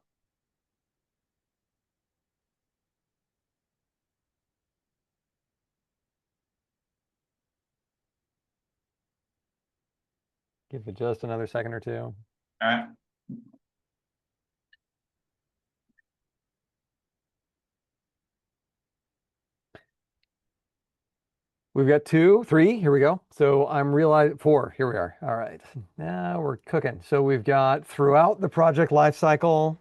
Give it just another second or 2. All right. We've got 2, 3, here we go. So I'm realizing 4, here we are. All right, now we're cooking. So we've got throughout the project lifecycle,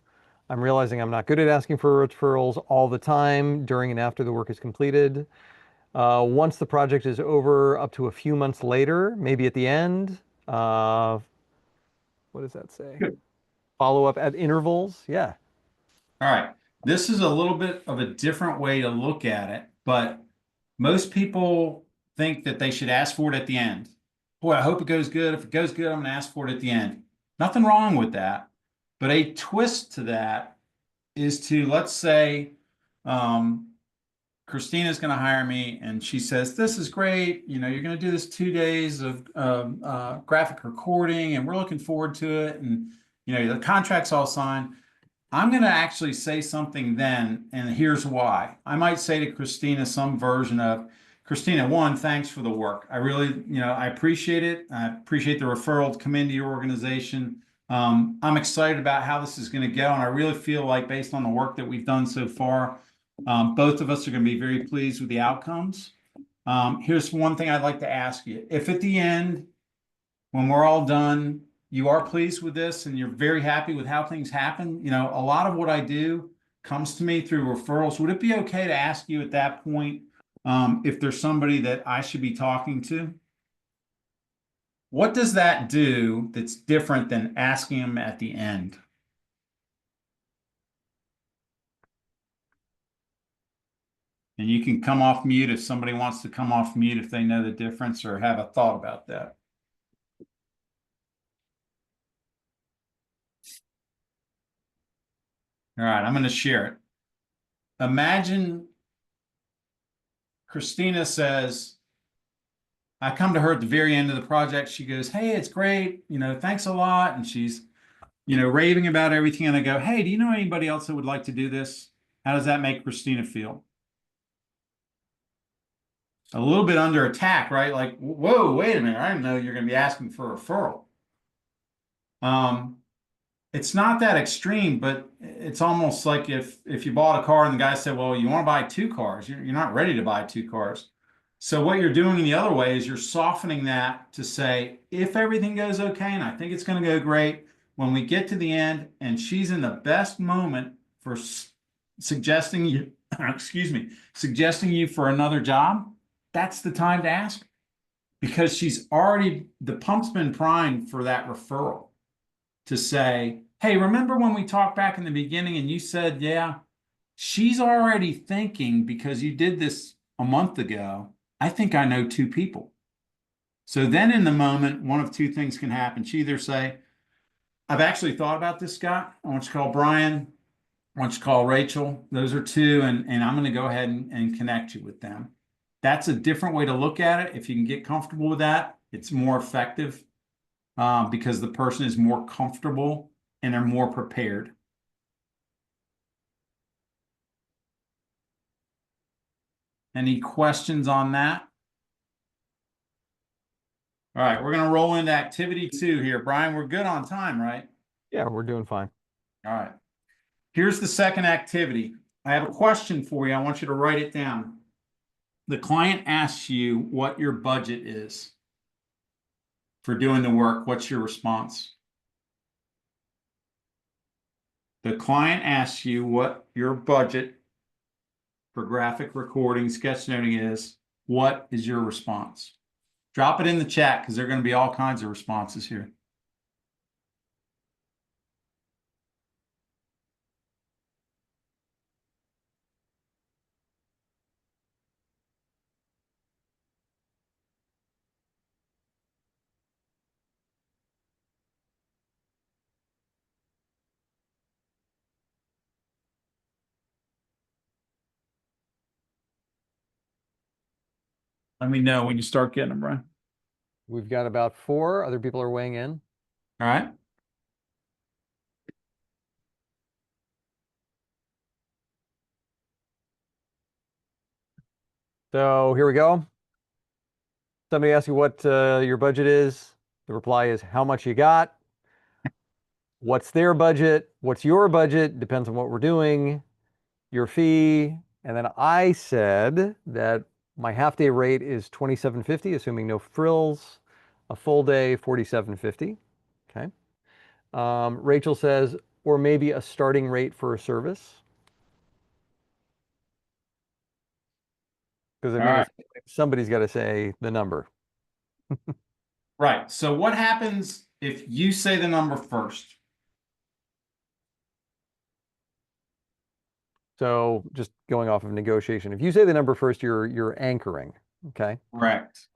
I'm realizing I'm not good at asking for referrals all the time during and after the work is completed. Once the project is over, up to a few months later, maybe at the end. What does that say? Good. Follow up at intervals, yeah. All right. This is a little bit of a different way to look at it, but most people think that they should ask for it at the end. Boy, I hope it goes good. If it goes good, I'm going to ask for it at the end. Nothing wrong with that. But a twist to that is to, let's say, Christina's going to hire me, and she says, this is great. You're going to do this 2 days of graphic recording, and we're looking forward to it. And, the contract's all signed. I'm going to actually say something then, and here's why. I might say to Christina some version of, Christina, 1, thanks for the work. I really, I appreciate it. I appreciate the referral to come into your organization. I'm excited about how this is going to go, and I really feel like, based on the work that we've done so far, both of us are going to be very pleased with the outcomes. Here's one thing I'd like to ask you. If at the end, when we're all done, you are pleased with this and you're very happy with how things happen, a lot of what I do comes to me through referrals. Would it be okay to ask you at that point if there's somebody that I should be talking to? What does that do that's different than asking them at the end? And you can come off mute if somebody wants to come off mute if they know the difference or have a thought about that. All right, I'm going to share it. imagine Christina says, I come to her at the very end of the project. She goes, hey, it's great. Thanks a lot. And she's, raving about everything. And I go, hey, do you know anybody else that would like to do this? How does that make Christina feel? A little bit under attack, right? Like, whoa, wait a minute. I didn't know you're going to be asking for a referral. It's not that extreme, but it's almost like if you bought a car and the guy said, well, you want to buy 2 cars. You're not ready to buy 2 cars. So what you're doing the other way is you're softening that to say, if everything goes okay, and I think it's going to go great, when we get to the end and she's in the best moment for suggesting you, suggesting you for another job, that's the time to ask, because the pump's been primed for that referral to say, hey, remember when we talked back in the beginning and you said, yeah, she's already thinking, because you did this a month ago, I think I know 2 people. So then in the moment, one of 2 things can happen. She either say, I've actually thought about this, Scott. I want you to call Brian. I want you to call Rachel. Those are 2, and I'm going to go ahead and connect you with them. That's a different way to look at it. If you can get comfortable with that, it's more effective because the person is more comfortable and they're more prepared. Any questions on that? All right, we're going to roll into activity 2 here. Brian, we're good on time, right? Yeah, we're doing fine. All right. Here's the second activity. I have a question for you. I want you to write it down. The client asks you what your budget is for doing the work. What's your response? The client asks you what your budget for graphic recording, sketchnoting is. What is your response? Drop it in the chat because there are going to be all kinds of responses here. Let me know when you start getting them, Brian. We've got about 4 other people are weighing in. All right. So here we go. Somebody asks you what your budget is. The reply is how much you got. What's their budget? What's your budget? Depends on what we're doing. Your fee. And then I said that my half-day rate is $27.50, assuming no frills. A full day, $47.50. Okay. Rachel says, or maybe a starting rate for a service. Because I mean, somebody's got to say the number. Right. So what happens if you say the number first? So just going off of negotiation, if you say the number first, you're anchoring. Okay. Correct.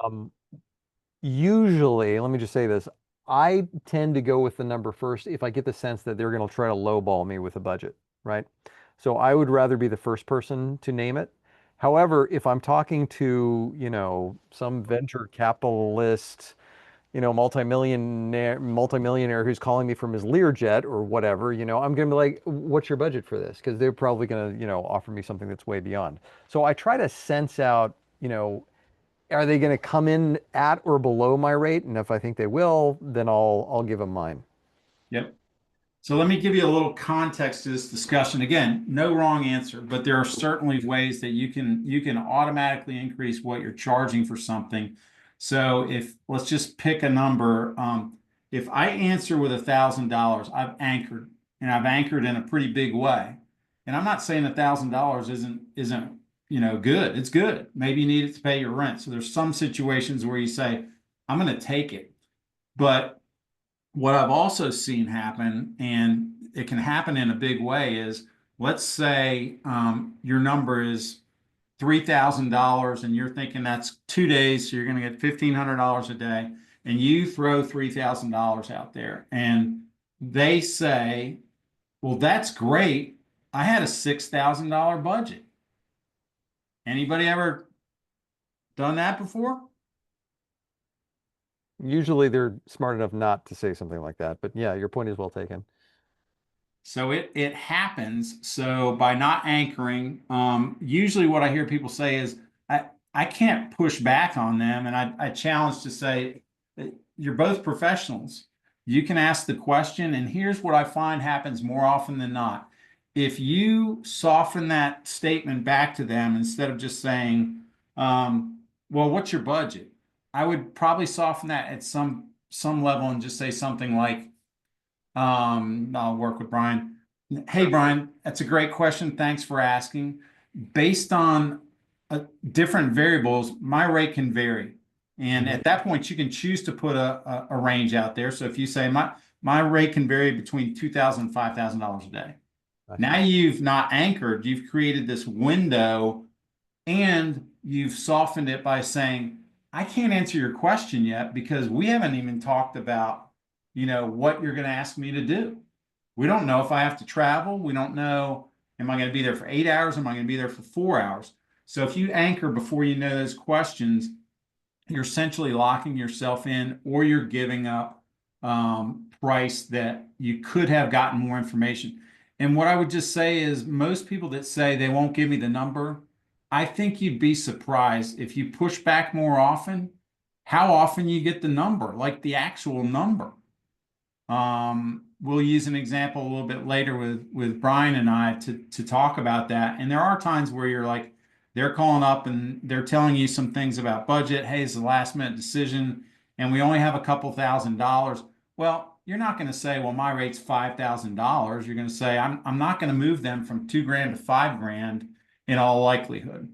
Usually, let me just say this, I tend to go with the number first if I get the sense that they're going to try to lowball me with a budget, right? So I would rather be the first person to name it. However, if I'm talking to, some venture capitalist, multimillionaire who's calling me from his Learjet or whatever, I'm going to be like, what's your budget for this? Because they're probably going to, offer me something that's way beyond. So I try to sense out, are they going to come in at or below my rate? And if I think they will, then I'll give them mine. Yep. So let me give you a little context to this discussion. Again, no wrong answer, but there are certainly ways that you can automatically increase what you're charging for something. So let's just pick a number. If I answer with $1,000, I've anchored, and I've anchored in a pretty big way. And I'm not saying $1,000 isn't good. It's good. Maybe you need it to pay your rent. So there's some situations where you say, I'm going to take it. But what I've also seen happen, and it can happen in a big way, is let's say your number is $3,000 and you're thinking that's 2 days, so you're going to get $1,500 a day, and you throw $3,000 out there and they say, well, that's great. I had a $6,000 budget. Anybody ever done that before? Usually they're smart enough not to say something like that, but yeah, your point is well taken. So it happens. So by not anchoring, usually what I hear people say is I can't push back on them, and I challenge to say you're both professionals. You can ask the question, and here's what I find happens more often than not. If you soften that statement back to them instead of just saying, "Well, what's your budget?" I would probably soften that at some level and just say something like, I'll work with Brian. Hey, Brian, that's a great question. Thanks for asking. Based on different variables, my rate can vary. And at that point, you can choose to put a range out there. So if you say my rate can vary between $2,000 and $5,000 a day. Now you've not anchored, you've created this window and you've softened it by saying, I can't answer your question yet because we haven't even talked about, what you're going to ask me to do. We don't know if I have to travel. We don't know, am I going to be there for 8 hours? Am I going to be there for 4 hours? So if you anchor before you know those questions, you're essentially locking yourself in, or you're giving up price that you could have gotten more information. And what I would just say is most people that say they won't give me the number, I think you'd be surprised if you push back more often, how often you get the number, like the actual number. We'll use an example a little bit later with Brian and I to talk about that. And there are times where you're like, they're calling up and they're telling you some things about budget. Hey, it's a last minute decision and we only have a couple $1,000s. Well, you're not going to say, well, my rate's $5,000. You're going to say, I'm not going to move them from $2,000 to $5,000 in all likelihood.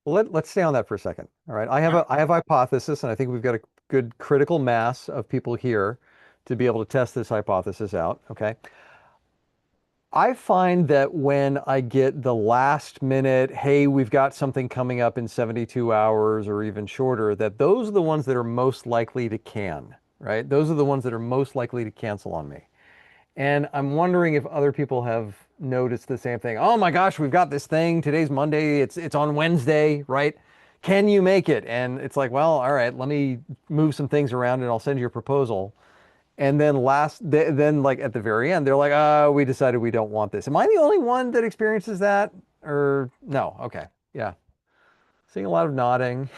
Well, let's stay on that for a second. All right. I have a hypothesis, and I think we've got a good critical mass of people here to be able to test this hypothesis out. Okay. I find that when I get the last minute, hey, we've got something coming up in 72 hours or even shorter, that those are the ones that are most likely to right? Those are the ones that are most likely to cancel on me. And I'm wondering if other people have noticed the same thing. Oh my gosh, we've got this thing. Today's Monday. It's on Wednesday, right? Can you make it? And it's like, well, all right, let me move some things around and I'll send you a proposal. And then then like at the very end, they're like, oh, we decided we don't want this. Am I the only one that experiences that? Or no? Okay. Yeah. Seeing a lot of nodding.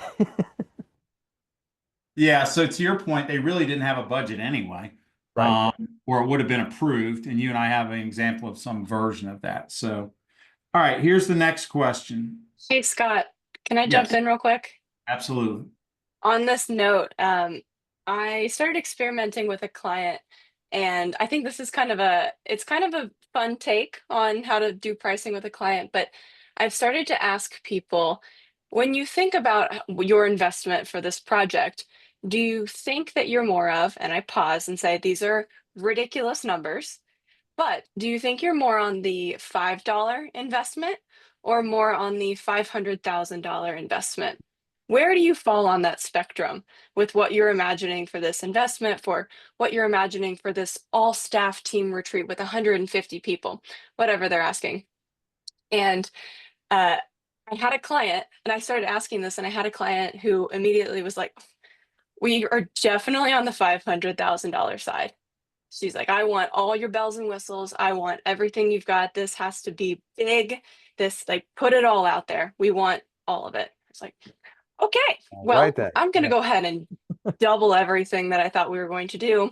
Yeah. So to your point, they really didn't have a budget anyway, Right. or it would have been approved. And you and I have an example of some version of that. So, all right, here's the next question. Hey, Scott, can I jump Yes, in real quick? absolutely. On this note, I started experimenting with a client, and I think this is it's kind of a fun take on how to do pricing with a client, but I've started to ask people, when you think about your investment for this project, do you think that you're more of, and I pause and say, these are ridiculous numbers, but do you think you're more on the $5 investment or more on the $500,000 investment? Where do you fall on that spectrum with what you're imagining for this investment, for what you're imagining for this all staff team retreat with 150 people, whatever they're asking? And uh, I had a client, and I started asking this, and I had a client who immediately was like, we are definitely on the $500,000 side. She's like, I want all your bells and whistles. I want everything you've got. This has to be big. This, like, put it all out there. We want all of it. It's like, okay, Right well, then. I'm going to Yeah. go ahead and double everything that I thought we were going to do,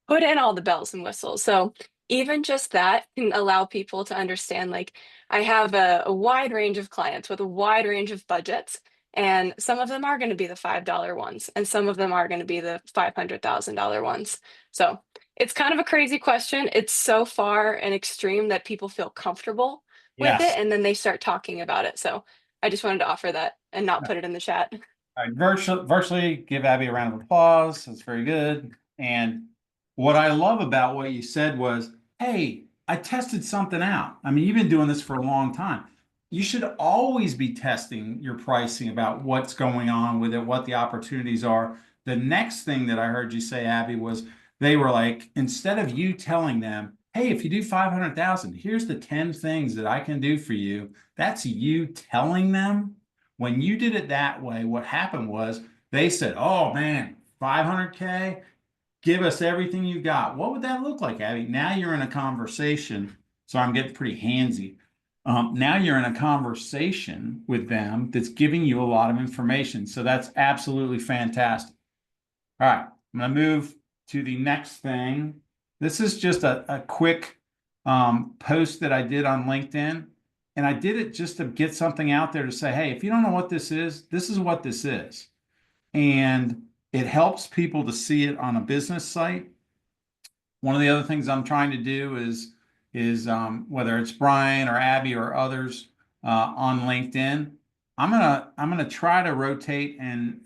put in all the bells and whistles. So even just that can allow people to understand, like, I have a wide range of clients with a wide range of budgets, and some of them are going to be the $5 ones, and some of them are going to be the $500,000 ones. So it's kind of a crazy question. It's so far an extreme that people feel comfortable with it, Yes. and then they start talking about it. So I just wanted to offer that and not put it in the chat. All right, virtually give Abby a round of applause. That's very good. And what I love about what you said was, hey, I tested something out. I mean, you've been doing this for a long time. You should always be testing your pricing about what's going on with it, what the opportunities are. The next thing that I heard you say, Abby, was they were like, instead of you telling them, hey, if you do 500,000, here's the 10 things that I can do for you. That's you telling them. When you did it that way, what happened was they said, oh man, 500K, give us everything you got. What would that look like, Abby? Now you're in a conversation. So I'm getting pretty handsy. Now you're in a conversation with them that's giving you a lot of information. So that's absolutely fantastic. All right, I'm going to move to the next thing. This is just a quick post that I did on LinkedIn. And I did it just to get something out there to say, hey, if you don't know what this is what this is. And it helps people to see it on a business site. One of the other things I'm trying to do is whether it's Brian or Abby or others on LinkedIn, I'm gonna try to rotate and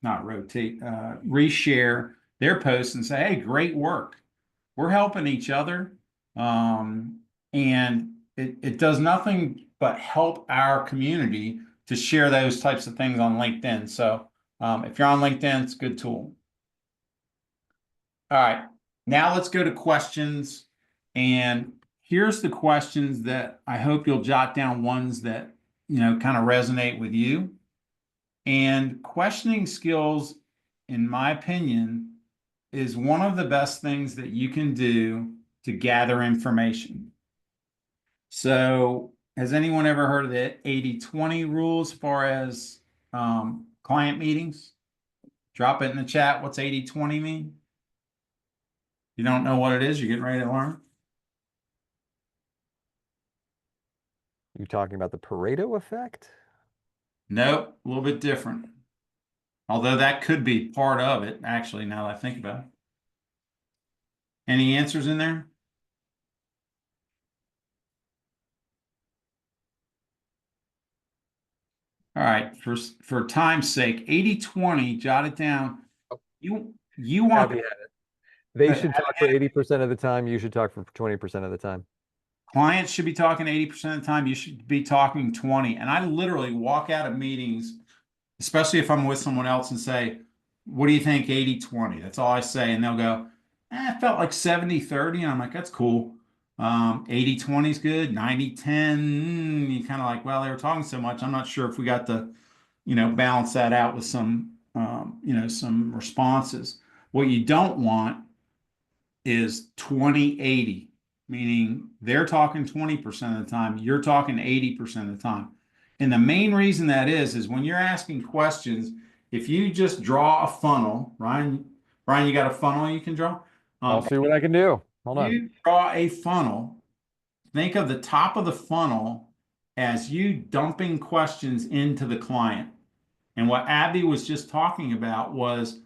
not rotate, reshare their posts and say, hey, great work. We're helping each other, and it does nothing but help our community to share those types of things on LinkedIn. So if you're on LinkedIn, it's a good tool. All right, now let's go to questions. And here's the questions that I hope you'll jot down, ones that, kind of resonate with you. And questioning skills, in my opinion, is one of the best things that you can do to gather information. So has anyone ever heard of the 80-20 rule as far as client meetings? Drop it in the chat. What's 80-20 mean? You don't know what it is? You're getting ready to learn? You talking about the Pareto effect? Nope, a little bit different. Although that could be part of it, actually, now that I think about it. Any answers in there? All right, for time's sake, 80-20, jot it down. You want Abby had it. They should talk for 80% of the time. You should talk for 20% of the time. clients should be talking 80% of the time. You should be talking 20. And I literally walk out of meetings, especially if I'm with someone else, and say, what do you think 80-20? That's all I say. And they'll go, it felt like 70-30. And I'm like, that's cool. 80-20 is good. 90-10, you kind of like, well, they were talking so much. I'm not sure if we got to, balance that out with some, some responses. What you don't want is 20-80, meaning they're talking 20% of the time, you're talking 80% of the time. And the main reason that is when you're asking questions, if you just draw a funnel, Brian, you got a funnel you can draw? I'll see what I can do. Hold on. You draw a funnel, think of the top of the funnel as you dumping questions into the client. And what Abby was just talking about was,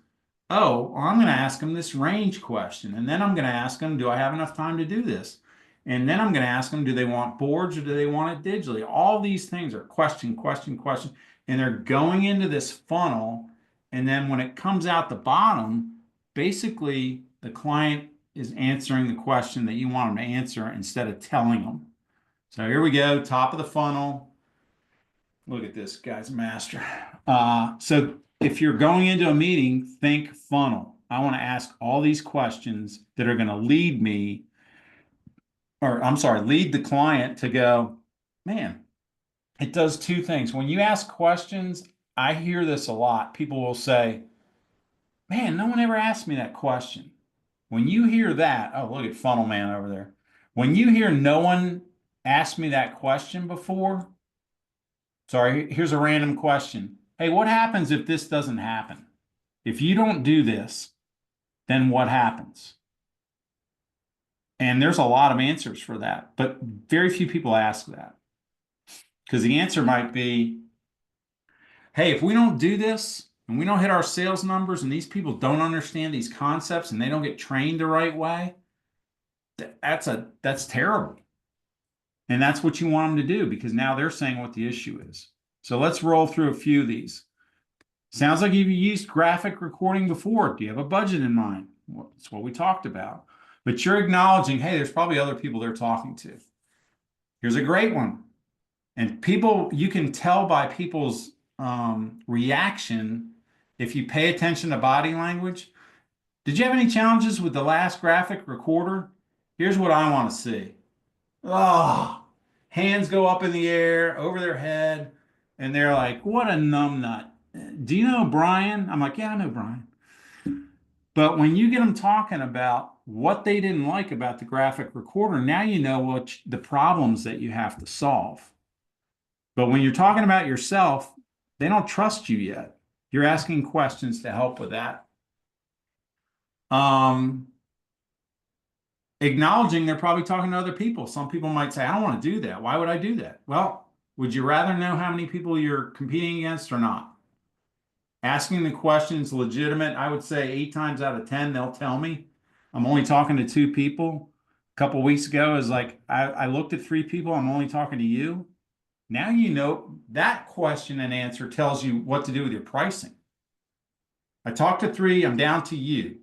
oh, well, I'm going to ask them this range question. And then I'm going to ask them, do I have enough time to do this? And then I'm going to ask them, do they want boards or do they want it digitally? All these things are question, question, question. And they're going into this funnel. And then when it comes out the bottom, basically the client is answering the question that you want them to answer instead of telling them. So here we go, top of the funnel. Look at this guy's master. So if you're going into a meeting, think funnel. I want to ask all these questions that are going to lead me, or I'm sorry, lead the client to go, man, it does two things. When you ask questions, I hear this a lot. People will say, man, no one ever asked me that question. When you hear that, oh, look at Funnel Man over there. When you hear no one asked me that question before, sorry, here's a random question. Hey, what happens if this doesn't happen? If you don't do this, then what happens? And there's a lot of answers for that, but very few people ask that. Because the answer might be, hey, if we don't do this and we don't hit our sales numbers and these people don't understand these concepts and they don't get trained the right way, that's terrible. And that's what you want them to do, because now they're saying what the issue is. So let's roll through a few of these. Sounds like you've used graphic recording before. Do you have a budget in mind? Well, that's what we talked about. But you're acknowledging, hey, there's probably other people they're talking to. Here's a great one. And people, you can tell by people's reaction if you pay attention to body language. Did you have any challenges with the last graphic recorder? Here's what I want to see. Oh, hands go up in the air over their head, and they're like, what a numbnut. Do you know Brian? I'm like, yeah, I know Brian. But when you get them talking about what they didn't like about the graphic recorder, now you know what the problems that you have to solve. But when you're talking about yourself, they don't trust you yet. You're asking questions to help with that. Acknowledging they're probably talking to other people. Some people might say, I don't want to do that. Why would I do that? Well, would you rather know how many people you're competing against or not? Asking the questions legitimate. I would say 8 times out of 10, they'll tell me. I'm only talking to 2 people. A couple of weeks ago is like, I looked at 3 people. I'm only talking to you. Now you know that question and answer tells you what to do with your pricing. I talked to 3, I'm down to you.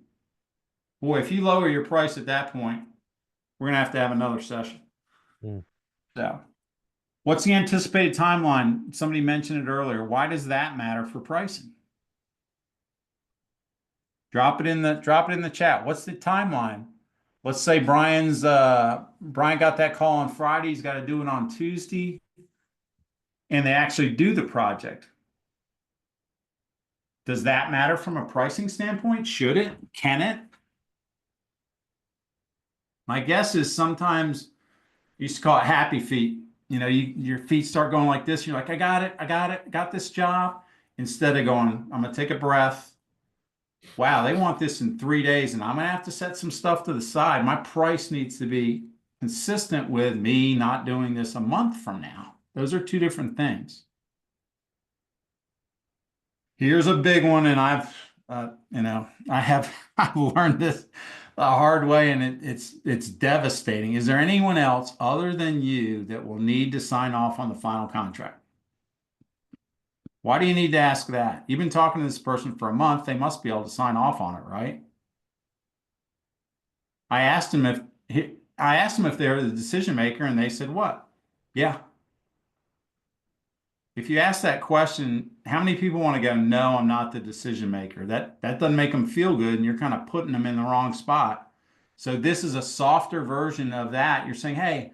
Boy, if you lower your price at that point, we're going to have another session. So, what's the anticipated timeline? Somebody mentioned it earlier. Why does that matter for pricing? Drop it in the chat. What's the timeline? Let's say Brian got that call on Friday. He's got to do it on Tuesday, and they actually do the project. Does that matter from a pricing standpoint? Should it? Can it? My guess is sometimes you used to call it happy feet. You know, your feet start going like this. You're like, I got it, got this job. Instead of going, I'm gonna take a breath. Wow, they want this in 3 days, and I'm gonna have to set some stuff to the side. My price needs to be consistent with me not doing this a month from now. Those are 2 different things. Here's a big one, and I've learned this the hard way, and it's devastating. Is there anyone else other than you that will need to sign off on the final contract? Why do you need to ask that? You've been talking to this person for a month. They must be able to sign off on it, right? I asked them if they were the decision maker, and they said what? Yeah. If you ask that question, how many people want to go, no, I'm not the decision maker? That doesn't make them feel good, and you're kind of putting them in the wrong spot. So this is a softer version of that. You're saying, hey,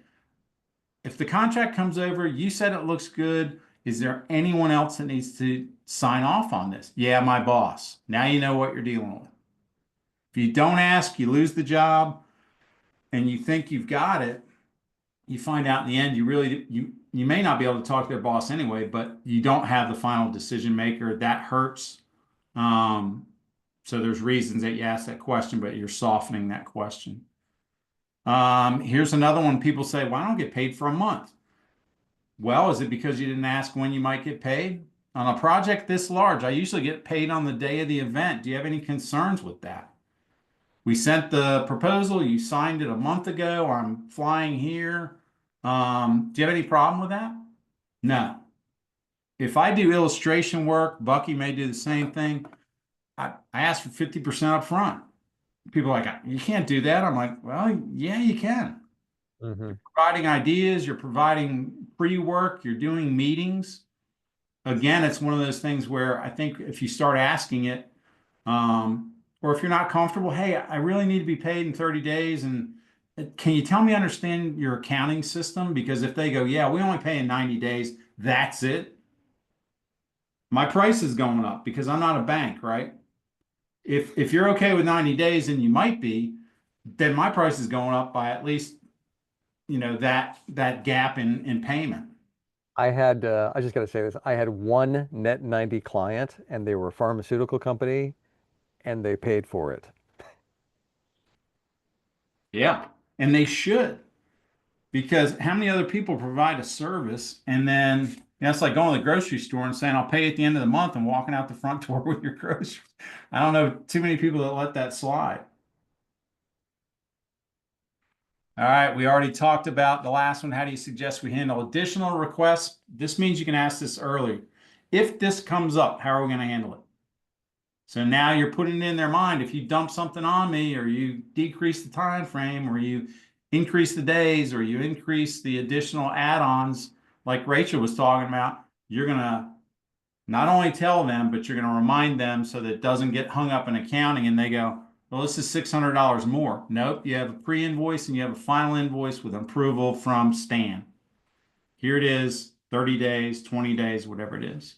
if the contract comes over, you said it looks good. Is there anyone else that needs to sign off on this? Yeah, my boss. Now you know what you're dealing with. If you don't ask, you lose the job, and you think you've got it. You find out in the end, you may not be able to talk to their boss anyway, but you don't have the final decision maker. That hurts. So there's reasons that you ask that question, but you're softening that question. Here's another one. People say, well, I don't get paid for a month. Well, is it because you didn't ask when you might get paid? On a project this large, I usually get paid on the day of the event. Do you have any concerns with that? We sent the proposal. You signed it a month ago. I'm flying here. Do you have any problem with that? No. If I do illustration work, Bucky may do the same thing. I ask for 50% up front. People are like, you can't do that. I'm like, well, yeah, you can. You're providing ideas, you're providing pre-work, you're doing meetings. Again, it's one of those things where I think if you start asking it, or if you're not comfortable, hey, I really need to be paid in 30 days. And can you tell me understand your accounting system? Because if they go, yeah, we only pay in 90 days, that's it. My price is going up because I'm not a bank, right? If you're okay with 90 days, and you might be, then my price is going up by at least, that gap in payment. I just got to say this. I had one net 90 client, and they were a pharmaceutical company, and they paid for it. Yeah, and they should, because how many other people provide a service and then it's like going to the grocery store and saying, I'll pay at the end of the month, and walking out the front door with your groceries. I don't know too many people that let that slide. All right, we already talked about the last one. How do you suggest we handle additional requests? This means you can ask this early. If this comes up, how are we going to handle it? So now you're putting it in their mind. If you dump something on me, or you decrease the time frame, or you increase the days, or you increase the additional add-ons, like Rachel was talking about, you're going to not only tell them, but you're going to remind them so that it doesn't get hung up in accounting and they go, Well, this is $600 more. Nope, you have a pre-invoice and you have a final invoice with approval from Stan. Here it is, 30 days, 20 days, whatever it is.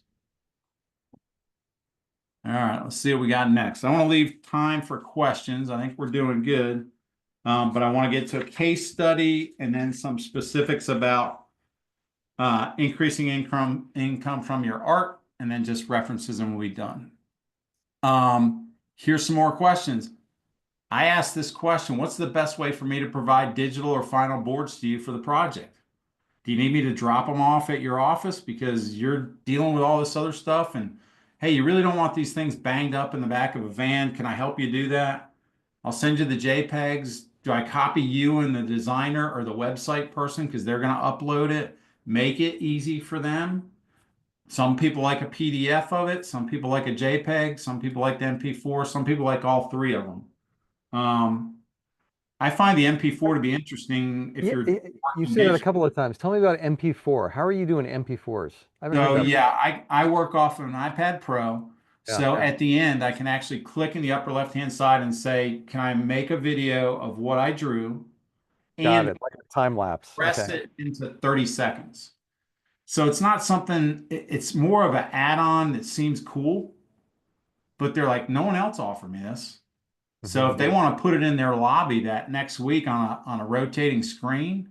All right, let's see what we got next. I want to leave time for questions. I think we're doing good. But I want to get to a case study and then some specifics about increasing income from your art, and then just references and we'll be done. Here's some more questions. I asked this question: what's the best way for me to provide digital or final boards to you for the project? Do you need me to drop them off at your office because you're dealing with all this other stuff? And hey, you really don't want these things banged up in the back of a van. Can I help you do that? I'll send you the JPEGs. Do I copy you and the designer or the website person because they're going to upload it? Make it easy for them. Some people like a PDF of it. Some people like a JPEG. Some people like the MP4. Some people like all three of them. I find the MP4 to be interesting if you're You said it a couple of times. Tell me about MP4. How are you doing MP4s? I haven't So heard that. yeah, I work off of an iPad Pro. Yeah. So at the end, I can actually click in the upper left-hand side and say, can I make a video of what I drew Got and it. Like a time lapse. press Okay. it into 30 seconds. So it's not something, it's more of an add-on that seems cool, but they're like, no one else offered me this. So if they want to put it in their lobby that next week on a rotating screen,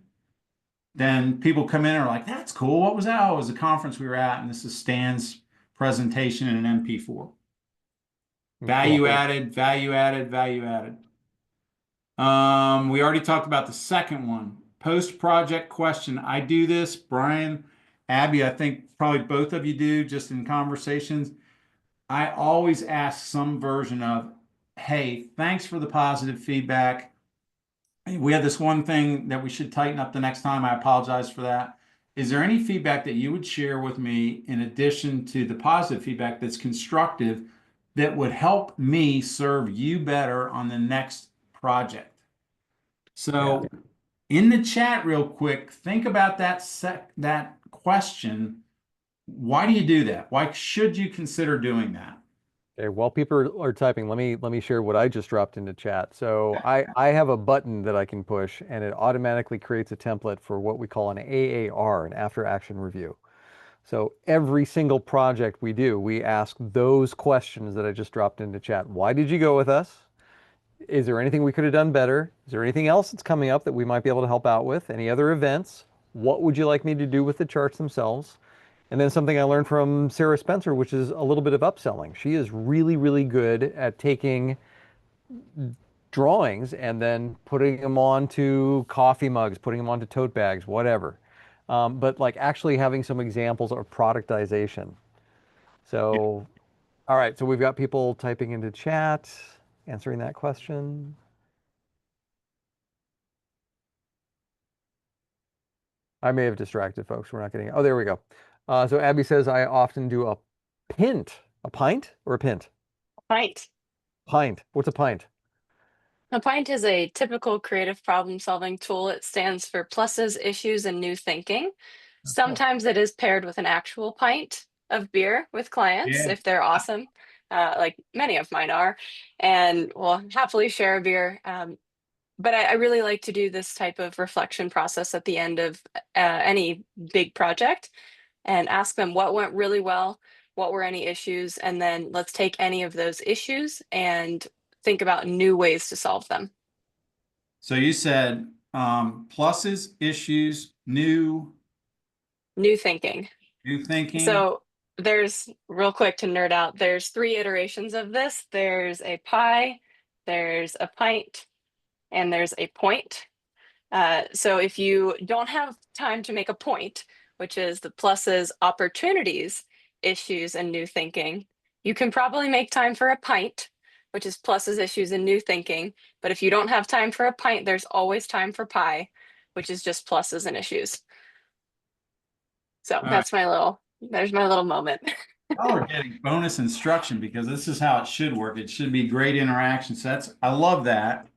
then people come in and are like, that's cool. What was that? Oh, it was a conference we were at, and this is Stan's presentation in an MP4. Value added, value added, value added. We already talked about the second one. Post-project question. I do this, Brian, Abby, I think probably both of you do just in conversations. I always ask some version of, hey, thanks for the positive feedback. We had this one thing that we should tighten up the next time. I apologize for that. Is there any feedback that you would share with me in addition to the positive feedback that's constructive that would help me serve you better on the next project? So in the chat real quick, think about that question. Why do you do that? Why should you consider doing that? Okay, while people are typing, let me share what I just dropped into chat. So I have a button that I can push and it automatically creates a template for what we call an AAR, an after action review. So every single project we do, we ask those questions that I just dropped into chat. Why did you go with us? Is there anything we could have done better? Is there anything else that's coming up that we might be able to help out with? Any other events? What would you like me to do with the charts themselves? And then something I learned from Sarah Spencer, which is a little bit of upselling. She is really, really good at taking drawings and then putting them onto coffee mugs, putting them onto tote bags, whatever. But like actually having some examples of productization. So, all right, so we've got people typing into chat, answering that question. I may have distracted folks. We're not getting, oh, there we go. So Abby says, I often do a pint, a pint or a pint? Pint. Pint. What's a pint? A pint is a typical creative problem-solving tool. It stands for pluses, issues, and new thinking. Sometimes it is paired with an actual pint of beer with clients if they're awesome, like many of mine are, and we'll happily share a beer. But I really like to do this type of reflection process at the end of any big project and ask them what went really well, what were any issues, and then let's take any of those issues and think about new ways to solve them. So you said pluses, issues, new thinking. New thinking. So there's, real quick to nerd out, there's 3 iterations of this. There's a pie, there's a pint, and there's a point. So if you don't have time to make a point, which is the pluses, opportunities, issues, and new thinking, you can probably make time for a pint, which is pluses, issues, and new thinking. But if you don't have time for a pint, there's always time for pie, which is just pluses and issues. So that's there's my little moment. Y'all are getting bonus instruction because this is how it should work. It should be great interaction. So I love that.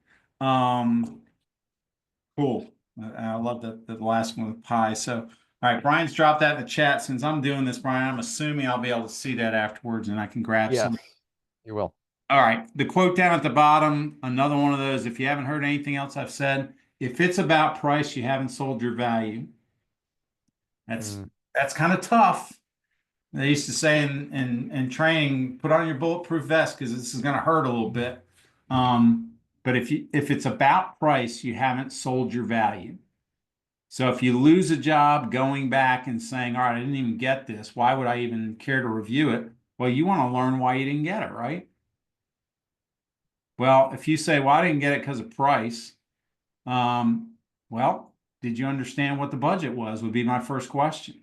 Cool. I love the last one with pie. So, all right, Brian's dropped that in the chat. Since I'm doing this, Brian, I'm assuming I'll be able to see that afterwards and I can grab some. You will. All right. The quote down at the bottom, another one of those. If you haven't heard anything else I've said, if it's about price, you haven't sold your value. That's kind of tough. They used to say in training, put on your bulletproof vest because this is going to hurt a little bit. But if it's about price, you haven't sold your value. So if you lose a job, going back and saying, all right, I didn't even get this. Why would I even care to review it? Well, you want to learn why you didn't get it, right? Well, if you say, well, I didn't get it because of price, well, did you understand what the budget was? Would be my first question.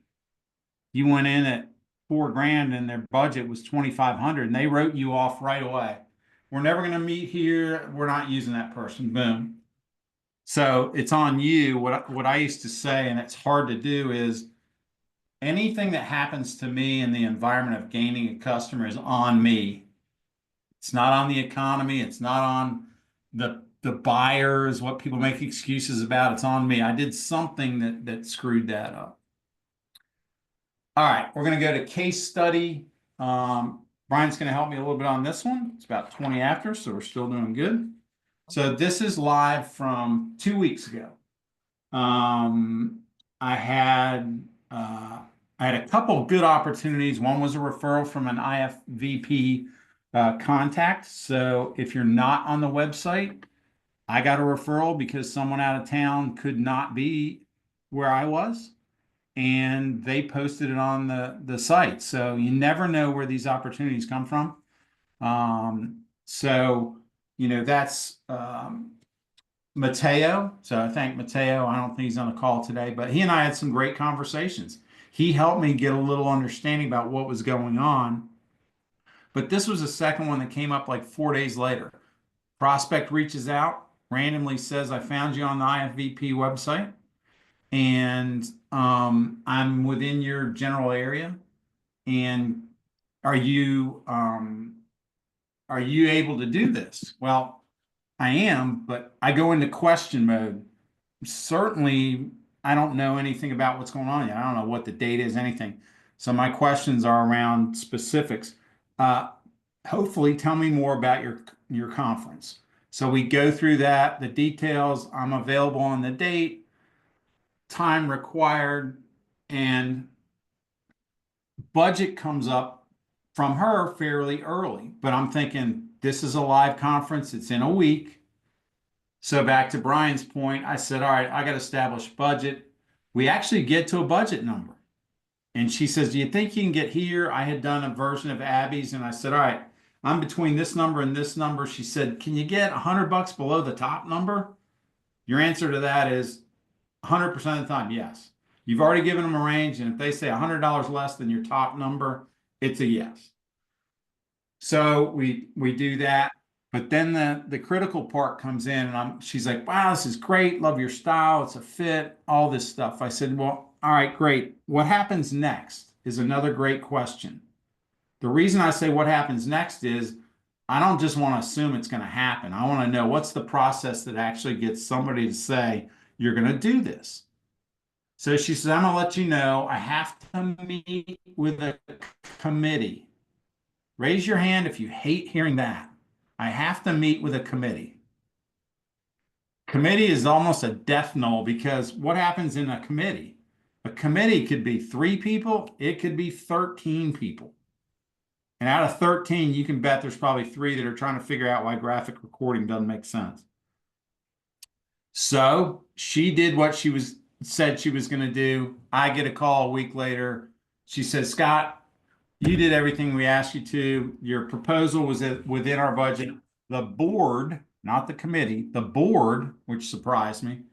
You went in at $4,000 and their budget was 2,500 and they wrote you off right away. We're never going to meet here. We're not using that person. Boom. So it's on you. What I used to say, and it's hard to do, is anything that happens to me in the environment of gaining a customer is on me. It's not on the economy. It's not on the buyers, what people make excuses about. It's on me. I did something that screwed that up. All right, we're going to go to case study. Brian's going to help me a little bit on this one. It's about 20 after, so we're still doing good. So this is live from 2 weeks ago. I had a couple of good opportunities. One was a referral from an IFVP contact. So if you're not on the website, I got a referral because someone out of town could not be where I was, and they posted it on the site. So you never know where these opportunities come from. So, that's Mateo. So I thank Mateo. I don't think he's on the call today, but he and I had some great conversations. He helped me get a little understanding about what was going on. But this was the second one that came up like 4 days later. Prospect reaches out, randomly says, I found you on the IFVP website, and I'm within your general area. And are you able to do this? Well, I am, but I go into question mode. Certainly, I don't know anything about what's going on yet. I don't know what the date is, anything. So my questions are around specifics. Hopefully, tell me more about your conference. So we go through that, the details. I'm available on the date, time required, and budget comes up from her fairly early. But I'm thinking, this is a live conference. It's in a week. So back to Brian's point, I said, all right, I got to establish budget. We actually get to a budget number. And she says, do you think you can get here? I had done a version of Abby's, and I said, all right, I'm between this number and this number. She said, can you get $100 below the top number? Your answer to that is 100% of the time, yes. You've already given them a range, and if they say $100 less than your top number, it's a yes. So we do that. But then the critical part comes in, and she's like, wow, this is great. Love your style. It's a fit, all this stuff. I said, well, all right, great. What happens next is another great question. The reason I say what happens next is I don't just want to assume it's going to happen. I want to know what's the process that actually gets somebody to say, you're going to do this. So she says, I'm going to let you know I have to meet with a committee. Raise your hand if you hate hearing that. I have to meet with a committee. Committee is almost a death knell, because what happens in a committee? A committee could be 3 people. It could be 13 people. And out of 13, you can bet there's probably 3 that are trying to figure out why graphic recording doesn't make sense. So she did what said she was going to do. I get a call a week later. She says, Scott, you did everything we asked you to. Your proposal was within our budget. The board, not the committee, the board, which surprised me,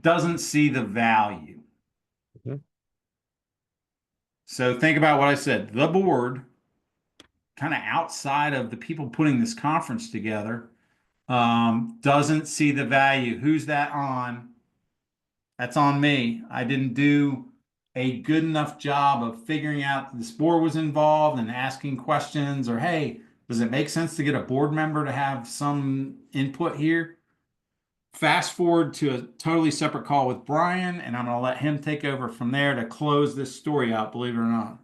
doesn't see the value. Mm-hmm. So think about what I said. The board, kind of outside of the people putting this conference together, doesn't see the value. Who's that on? That's on me. I didn't do a good enough job of figuring out this board was involved and asking questions, or, hey, does it make sense to get a board member to have some input here? Fast forward to a totally separate call with Brian, and I'm going to let him take over from there to close this story out, believe it or not.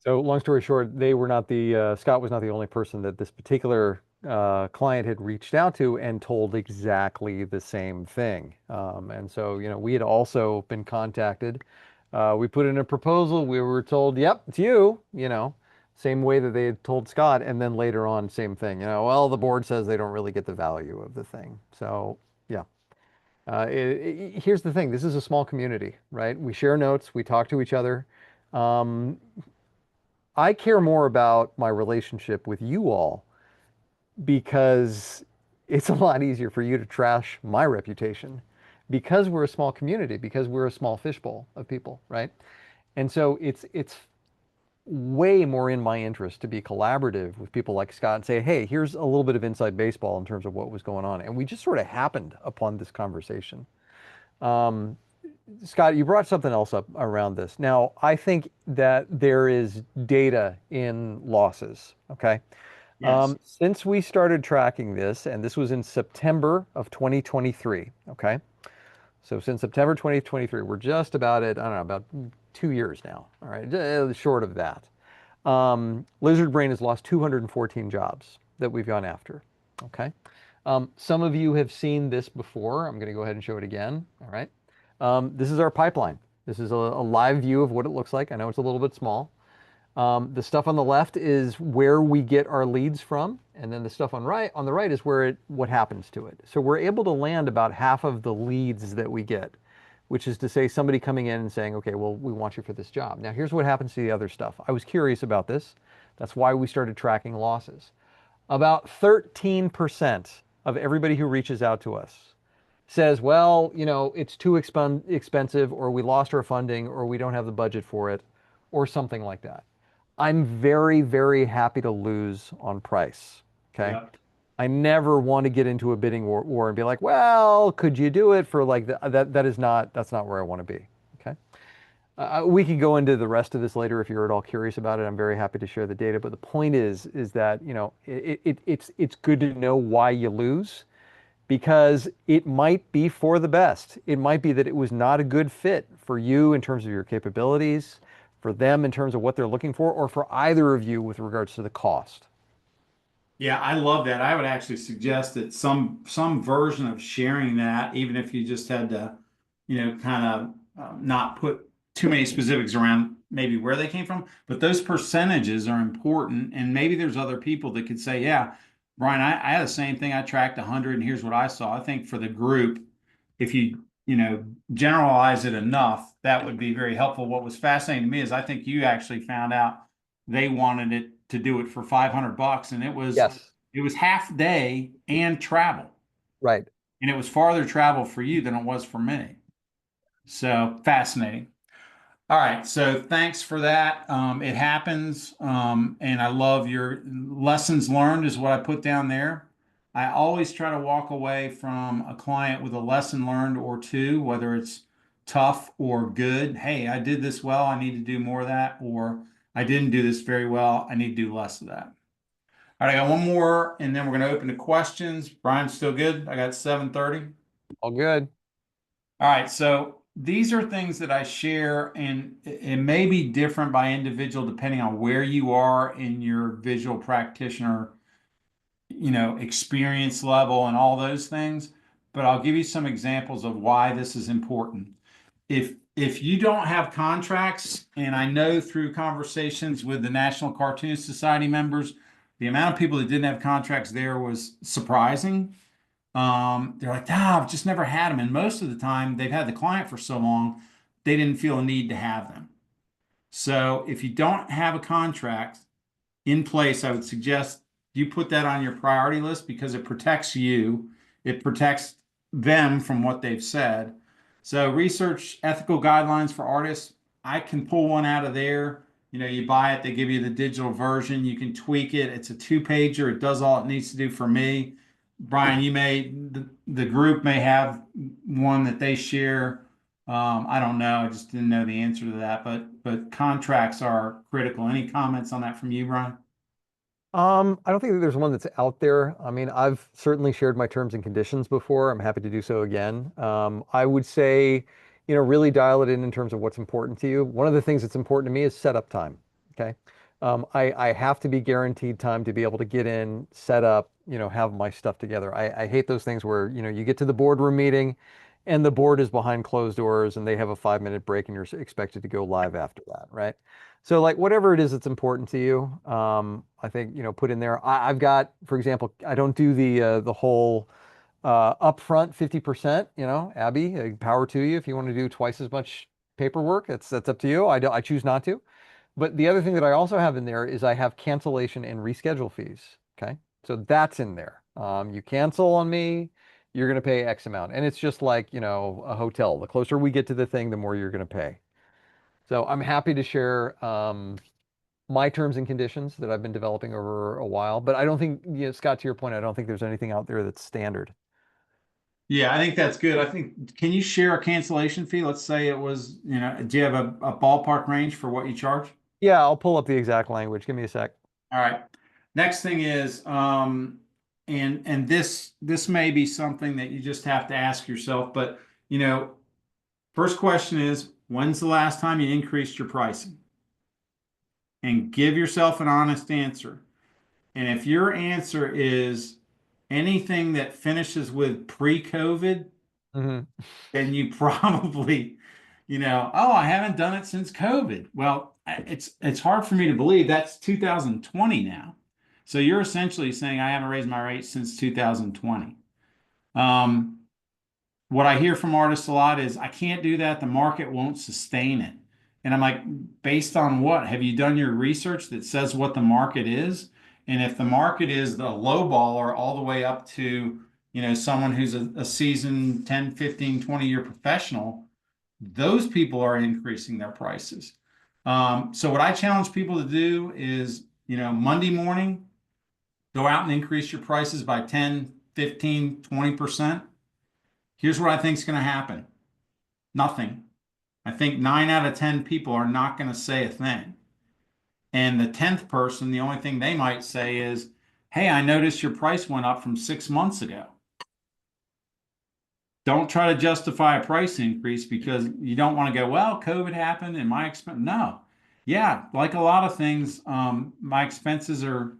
So long story short, they were not the Scott was not the only person that this particular client had reached out to and told exactly the same thing. And so, we had also been contacted. We put in a proposal. We were told, "Yep, it's you." Same way that they had told Scott, and then later on, same thing. Well, the board says they don't really get the value of the thing. So, yeah. Here's the thing. This is a small community, right? We share notes. We talk to each other. Um, I care more about my relationship with you all because it's a lot easier for you to trash my reputation because we're a small community, because we're a small fishbowl of people, right? And so it's way more in my interest to be collaborative with people like Scott and say, hey, here's a little bit of inside baseball in terms of what was going on. And we just sort of happened upon this conversation. Um, Scott, you brought something else up around this. Now, I think that there is data in losses, okay? Yes. Since we started tracking this, and this was in September of 2023, okay? So since September 2023, we're just about at, I don't know, about 2 years now, all right? Short of that. Lizard Brain has lost 214 jobs that we've gone after, okay? Some of you have seen this before. I'm going to go ahead and show it again, all right? This is our pipeline. This is a live view of what it looks like. I know it's a little bit small. The stuff on the left is where we get our leads from, and then the stuff on the right is what happens to it. So we're able to land about half of the leads that we get, which is to say somebody coming in and saying, okay, well, we want you for this job. Now, here's what happens to the other stuff. I was curious about this. That's why we started tracking losses. About 13% of everybody who reaches out to us says, well, it's too expensive, or we lost our funding, or we don't have the budget for it, or something like that. I'm very, very happy to lose on price. Okay. Yep. I never want to get into a bidding war and be like, well, could you do it for like that's not where I want to be. Okay. We can go into the rest of this later if you're at all curious about it. I'm very happy to share the data. But the point is that, it's good to know why you lose, because it might be for the best. It might be that it was not a good fit for you in terms of your capabilities, for them in terms of what they're looking for, or for either of you with regards to the cost. Yeah, I love that. I would actually suggest that some version of sharing that, even if you just had to, kind of not put too many specifics around maybe where they came from, but those percentages are important. And maybe there's other people that could say, yeah, Brian, I had the same thing. I tracked 100, and here's what I saw. I think for the group, if you generalize it enough, that would be very helpful. What was fascinating to me is I think you actually found out they wanted it to do it for $500, and Yes. it was half day and travel, Right. and it was farther travel for you than it was for me. So fascinating. All right, so thanks for that. It happens, and I love your lessons learned is what I put down there. I always try to walk away from a client with a lesson learned or two, whether it's tough or good. Hey, I did this well, I need to do more of that, or I didn't do this very well, I need to do less of that. All right, I got one more, and then we're going to open to questions. Brian, still good? I got 7:30. All good. All right, so these are things that I share, and it may be different by individual depending on where you are in your visual practitioner, experience level and all those things. But I'll give you some examples of why this is important. If you don't have contracts, and I know through conversations with the National Cartoon Society members, the amount of people that didn't have contracts there was surprising. They're like, I've just never had them. And most of the time, they've had the client for so long, they didn't feel a need to have them. So if you don't have a contract in place, I would suggest you put that on your priority list because it protects you. It protects them from what they've said. So research ethical guidelines for artists. I can pull one out of there. You buy it, they give you the digital version. You can tweak it. It's a 2-pager. It does all it needs to do for me. Brian, the group may have one that they share. I don't know. I just didn't know the answer to that, but contracts are critical. Any comments on that from you, Brian? I don't think that there's one that's out there. I mean, I've certainly shared my terms and conditions before. I'm happy to do so again. I would say, really dial it in terms of what's important to you. One of the things that's important to me is setup time. Okay. I have to be guaranteed time to be able to get in, set up, have my stuff together. I hate those things where, you get to the boardroom meeting and the board is behind closed doors and they have a 5-minute break and you're expected to go live after that, right? So like whatever it is that's important to you, I think, put in there. I've got, for example, I don't do the whole upfront 50%, Abby, power to you. If you want to do twice as much paperwork, that's up to you. I choose not to. But the other thing that I also have in there is I have cancellation and reschedule fees. Okay. So that's in there. You cancel on me, you're going to pay X amount. And it's just like, a hotel. The closer we get to the thing, the more you're going to pay. So I'm happy to share my terms and conditions that I've been developing over a while. But I don't think, Scott, to your point, I don't think there's anything out there that's standard. Yeah, I think that's good. I think, can you share a cancellation fee? Let's say it was, do you have a ballpark range for what you charge? Yeah, I'll pull up the exact language. Give me a sec. All right. Next thing is, and this may be something that you just have to ask yourself, but first question is, when's the last time you increased your pricing? And give yourself an honest answer. And if your answer is anything that finishes with pre-COVID, Mm-hmm. then you probably, oh, I haven't done it since COVID. Well, it's hard for me to believe that's 2020 now. So you're essentially saying I haven't raised my rates since 2020. What I hear from artists a lot is I can't do that. The market won't sustain it. And I'm like, based on what? Have you done your research that says what the market is? And if the market is the low baller all the way up to, someone who's a seasoned 10, 15, 20-year professional, those people are increasing their prices. So what I challenge people to do is, Monday morning, go out and increase your prices by 10, 15, 20%. Here's what I think is going to happen. Nothing. I think 9 out of 10 people are not going to say a thing. And the 10th person, the only thing they might say is, hey, I noticed your price went up from 6 months ago. Don't try to justify a price increase because you don't want to go, well, COVID happened and my expense. No. Yeah, like a lot of things, my expenses are,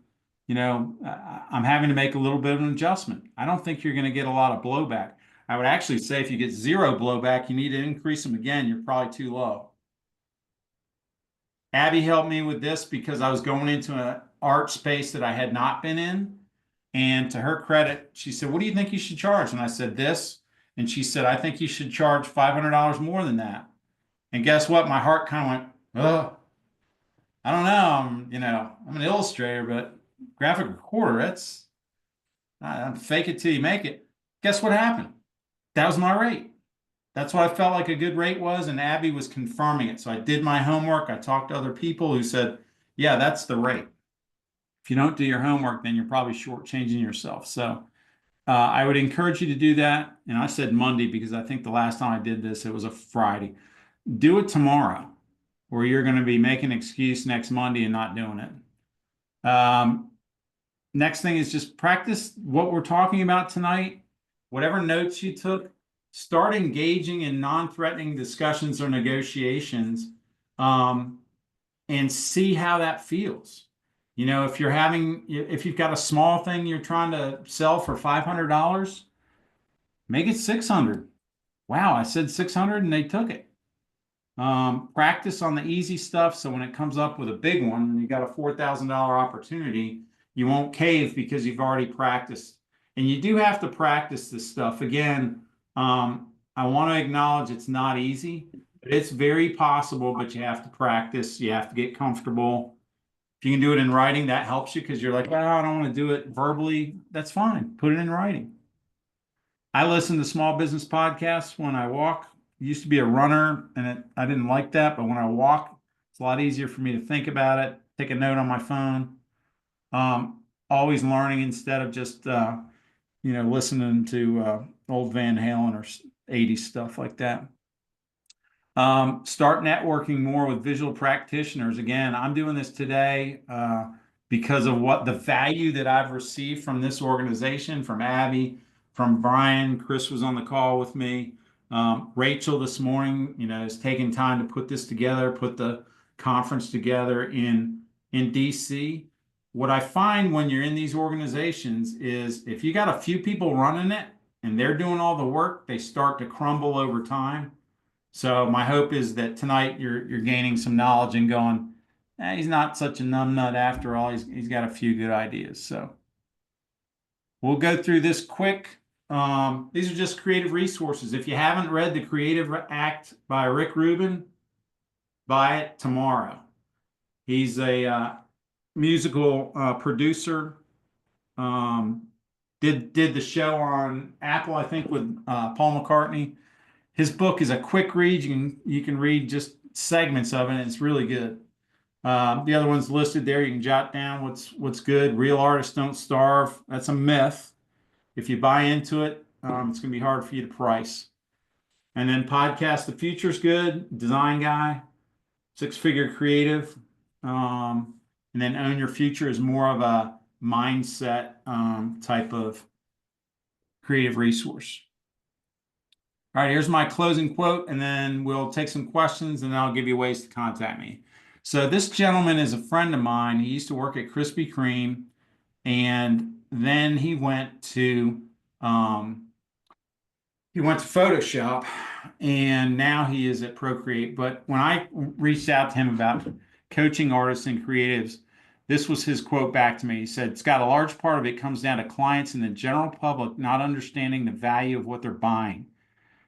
I'm having to make a little bit of an adjustment. I don't think you're going to get a lot of blowback. I would actually say if you get zero blowback, you need to increase them again. You're probably too low. Abby helped me with this because I was going into an art space that I had not been in. And to her credit, she said, what do you think you should charge? And I said, this. And she said, I think you should charge $500 more than that. And guess what? My heart kind of went, oh, I don't know. I'm an illustrator, but graphic recorder, I'm fake it till you make it. Guess what happened? That was my rate. That's what I felt like a good rate was. And Abby was confirming it. So I did my homework. I talked to other people who said, yeah, that's the rate. If you don't do your homework, then you're probably shortchanging yourself. So I would encourage you to do that. And I said Monday because I think the last time I did this, it was a Friday. Do it tomorrow, or you're going to be making an excuse next Monday and not doing it. Next thing is just practice what we're talking about tonight. Whatever notes you took, start engaging in non-threatening discussions or negotiations, and see how that feels. If you've got a small thing you're trying to sell for $500, make it 600. Wow, I said 600 and they took it. Practice on the easy stuff. So when it comes up with a big one and you got a $4,000 opportunity, you won't cave because you've already practiced. And you do have to practice this stuff. Again, I want to acknowledge it's not easy, but it's very possible, but you have to practice. You have to get comfortable. If you can do it in writing, that helps you because you're like, well, I don't want to do it verbally. That's fine. Put it in writing. I listen to small business podcasts when I walk. I used to be a runner and I didn't like that. But when I walk, it's a lot easier for me to think about it, take a note on my phone. Always learning instead of just, listening to old Van Halen or 80s stuff like that. Start networking more with visual practitioners. Again, I'm doing this today because of what the value that I've received from this organization, from Abby, from Brian. Chris was on the call with me. Rachel this morning, is taking time to put this together, put the conference together in DC. What I find when you're in these organizations is if you got a few people running it and they're doing all the work, they start to crumble over time. So my hope is that tonight you're gaining some knowledge and going, he's not such a numbnut after all. He's got a few good ideas. So we'll go through this quick. These are just creative resources. If you haven't read The Creative Act by Rick Rubin, buy it tomorrow. He's a musical producer. Did the show on Apple, I think, with Paul McCartney. His book is a quick read. You can read just segments of it, and it's really good. The other one's listed there. You can jot down what's good. Real artists don't starve. That's a myth. If you buy into it, it's going to be hard for you to price. And then Podcast The Future's good. Design Guy, Six Figure Creative. And then Own Your Future is more of a mindset type of creative resource. All right, here's my closing quote, and then we'll take some questions, and I'll give you ways to contact me. So this gentleman is a friend of mine. He used to work at Krispy Kreme, and then he went to Photoshop, and now he is at Procreate. But when I reached out to him about coaching artists and creatives, this was his quote back to me. He said, "Scott, a large part of it comes down to clients and the general public not understanding the value of what they're buying.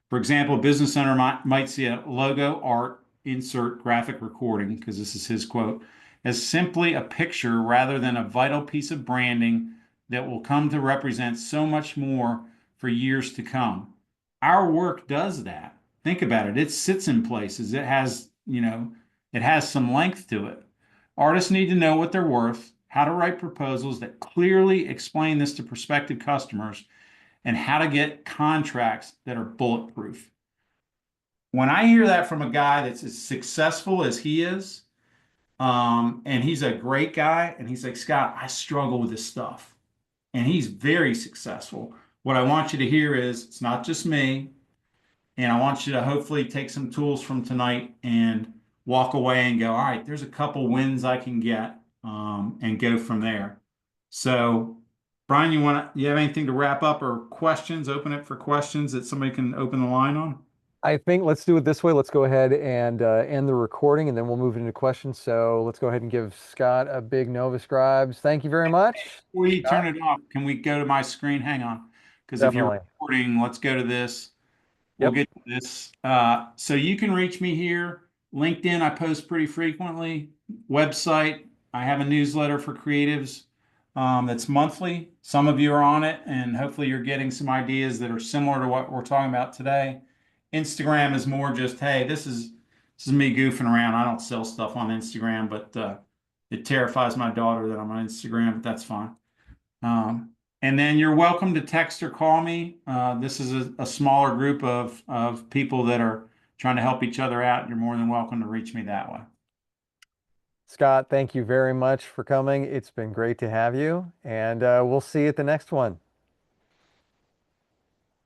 For example, a business owner might see a logo, art, insert, graphic recording," because this is his quote, "as simply a picture rather than a vital piece of branding that will come to represent so much more for years to come." Our work does that. Think about it. It sits in places. It has some length to it. Artists need to know what they're worth, how to write proposals that clearly explain this to prospective customers, and how to get contracts that are bulletproof. When I hear that from a guy that's as successful as he is, and he's a great guy, and he's like, "Scott, I struggle with this stuff," and he's very successful. What I want you to hear is it's not just me, and I want you to hopefully take some tools from tonight and walk away and go, "All right, there's a couple wins I can get," and go from there. So Brian, you have anything to wrap up or questions? Open it for questions that somebody can open the line on. I think let's do it this way. Let's go ahead and end the recording, and then we'll move into questions. So let's go ahead and give Scott a big Nova Scribes. Thank you very much. Before you Scott? turn it off, can we go to my screen? Hang on. Because if you're Definitely. recording, let's go to this. We'll Yep. get to this. So you can reach me here. LinkedIn, I post pretty frequently. Website, I have a newsletter for creatives that's monthly. Some of you are on it, and hopefully you're getting some ideas that are similar to what we're talking about today. Instagram is more just, hey, this is me goofing around. I don't sell stuff on Instagram, but it terrifies my daughter that I'm on Instagram, but that's fine. And then you're welcome to text or call me. This is a smaller group of people that are trying to help each other out. You're more than welcome to reach me that way. Scott, thank you very much for coming. It's been great to have you, and we'll see you at the next one.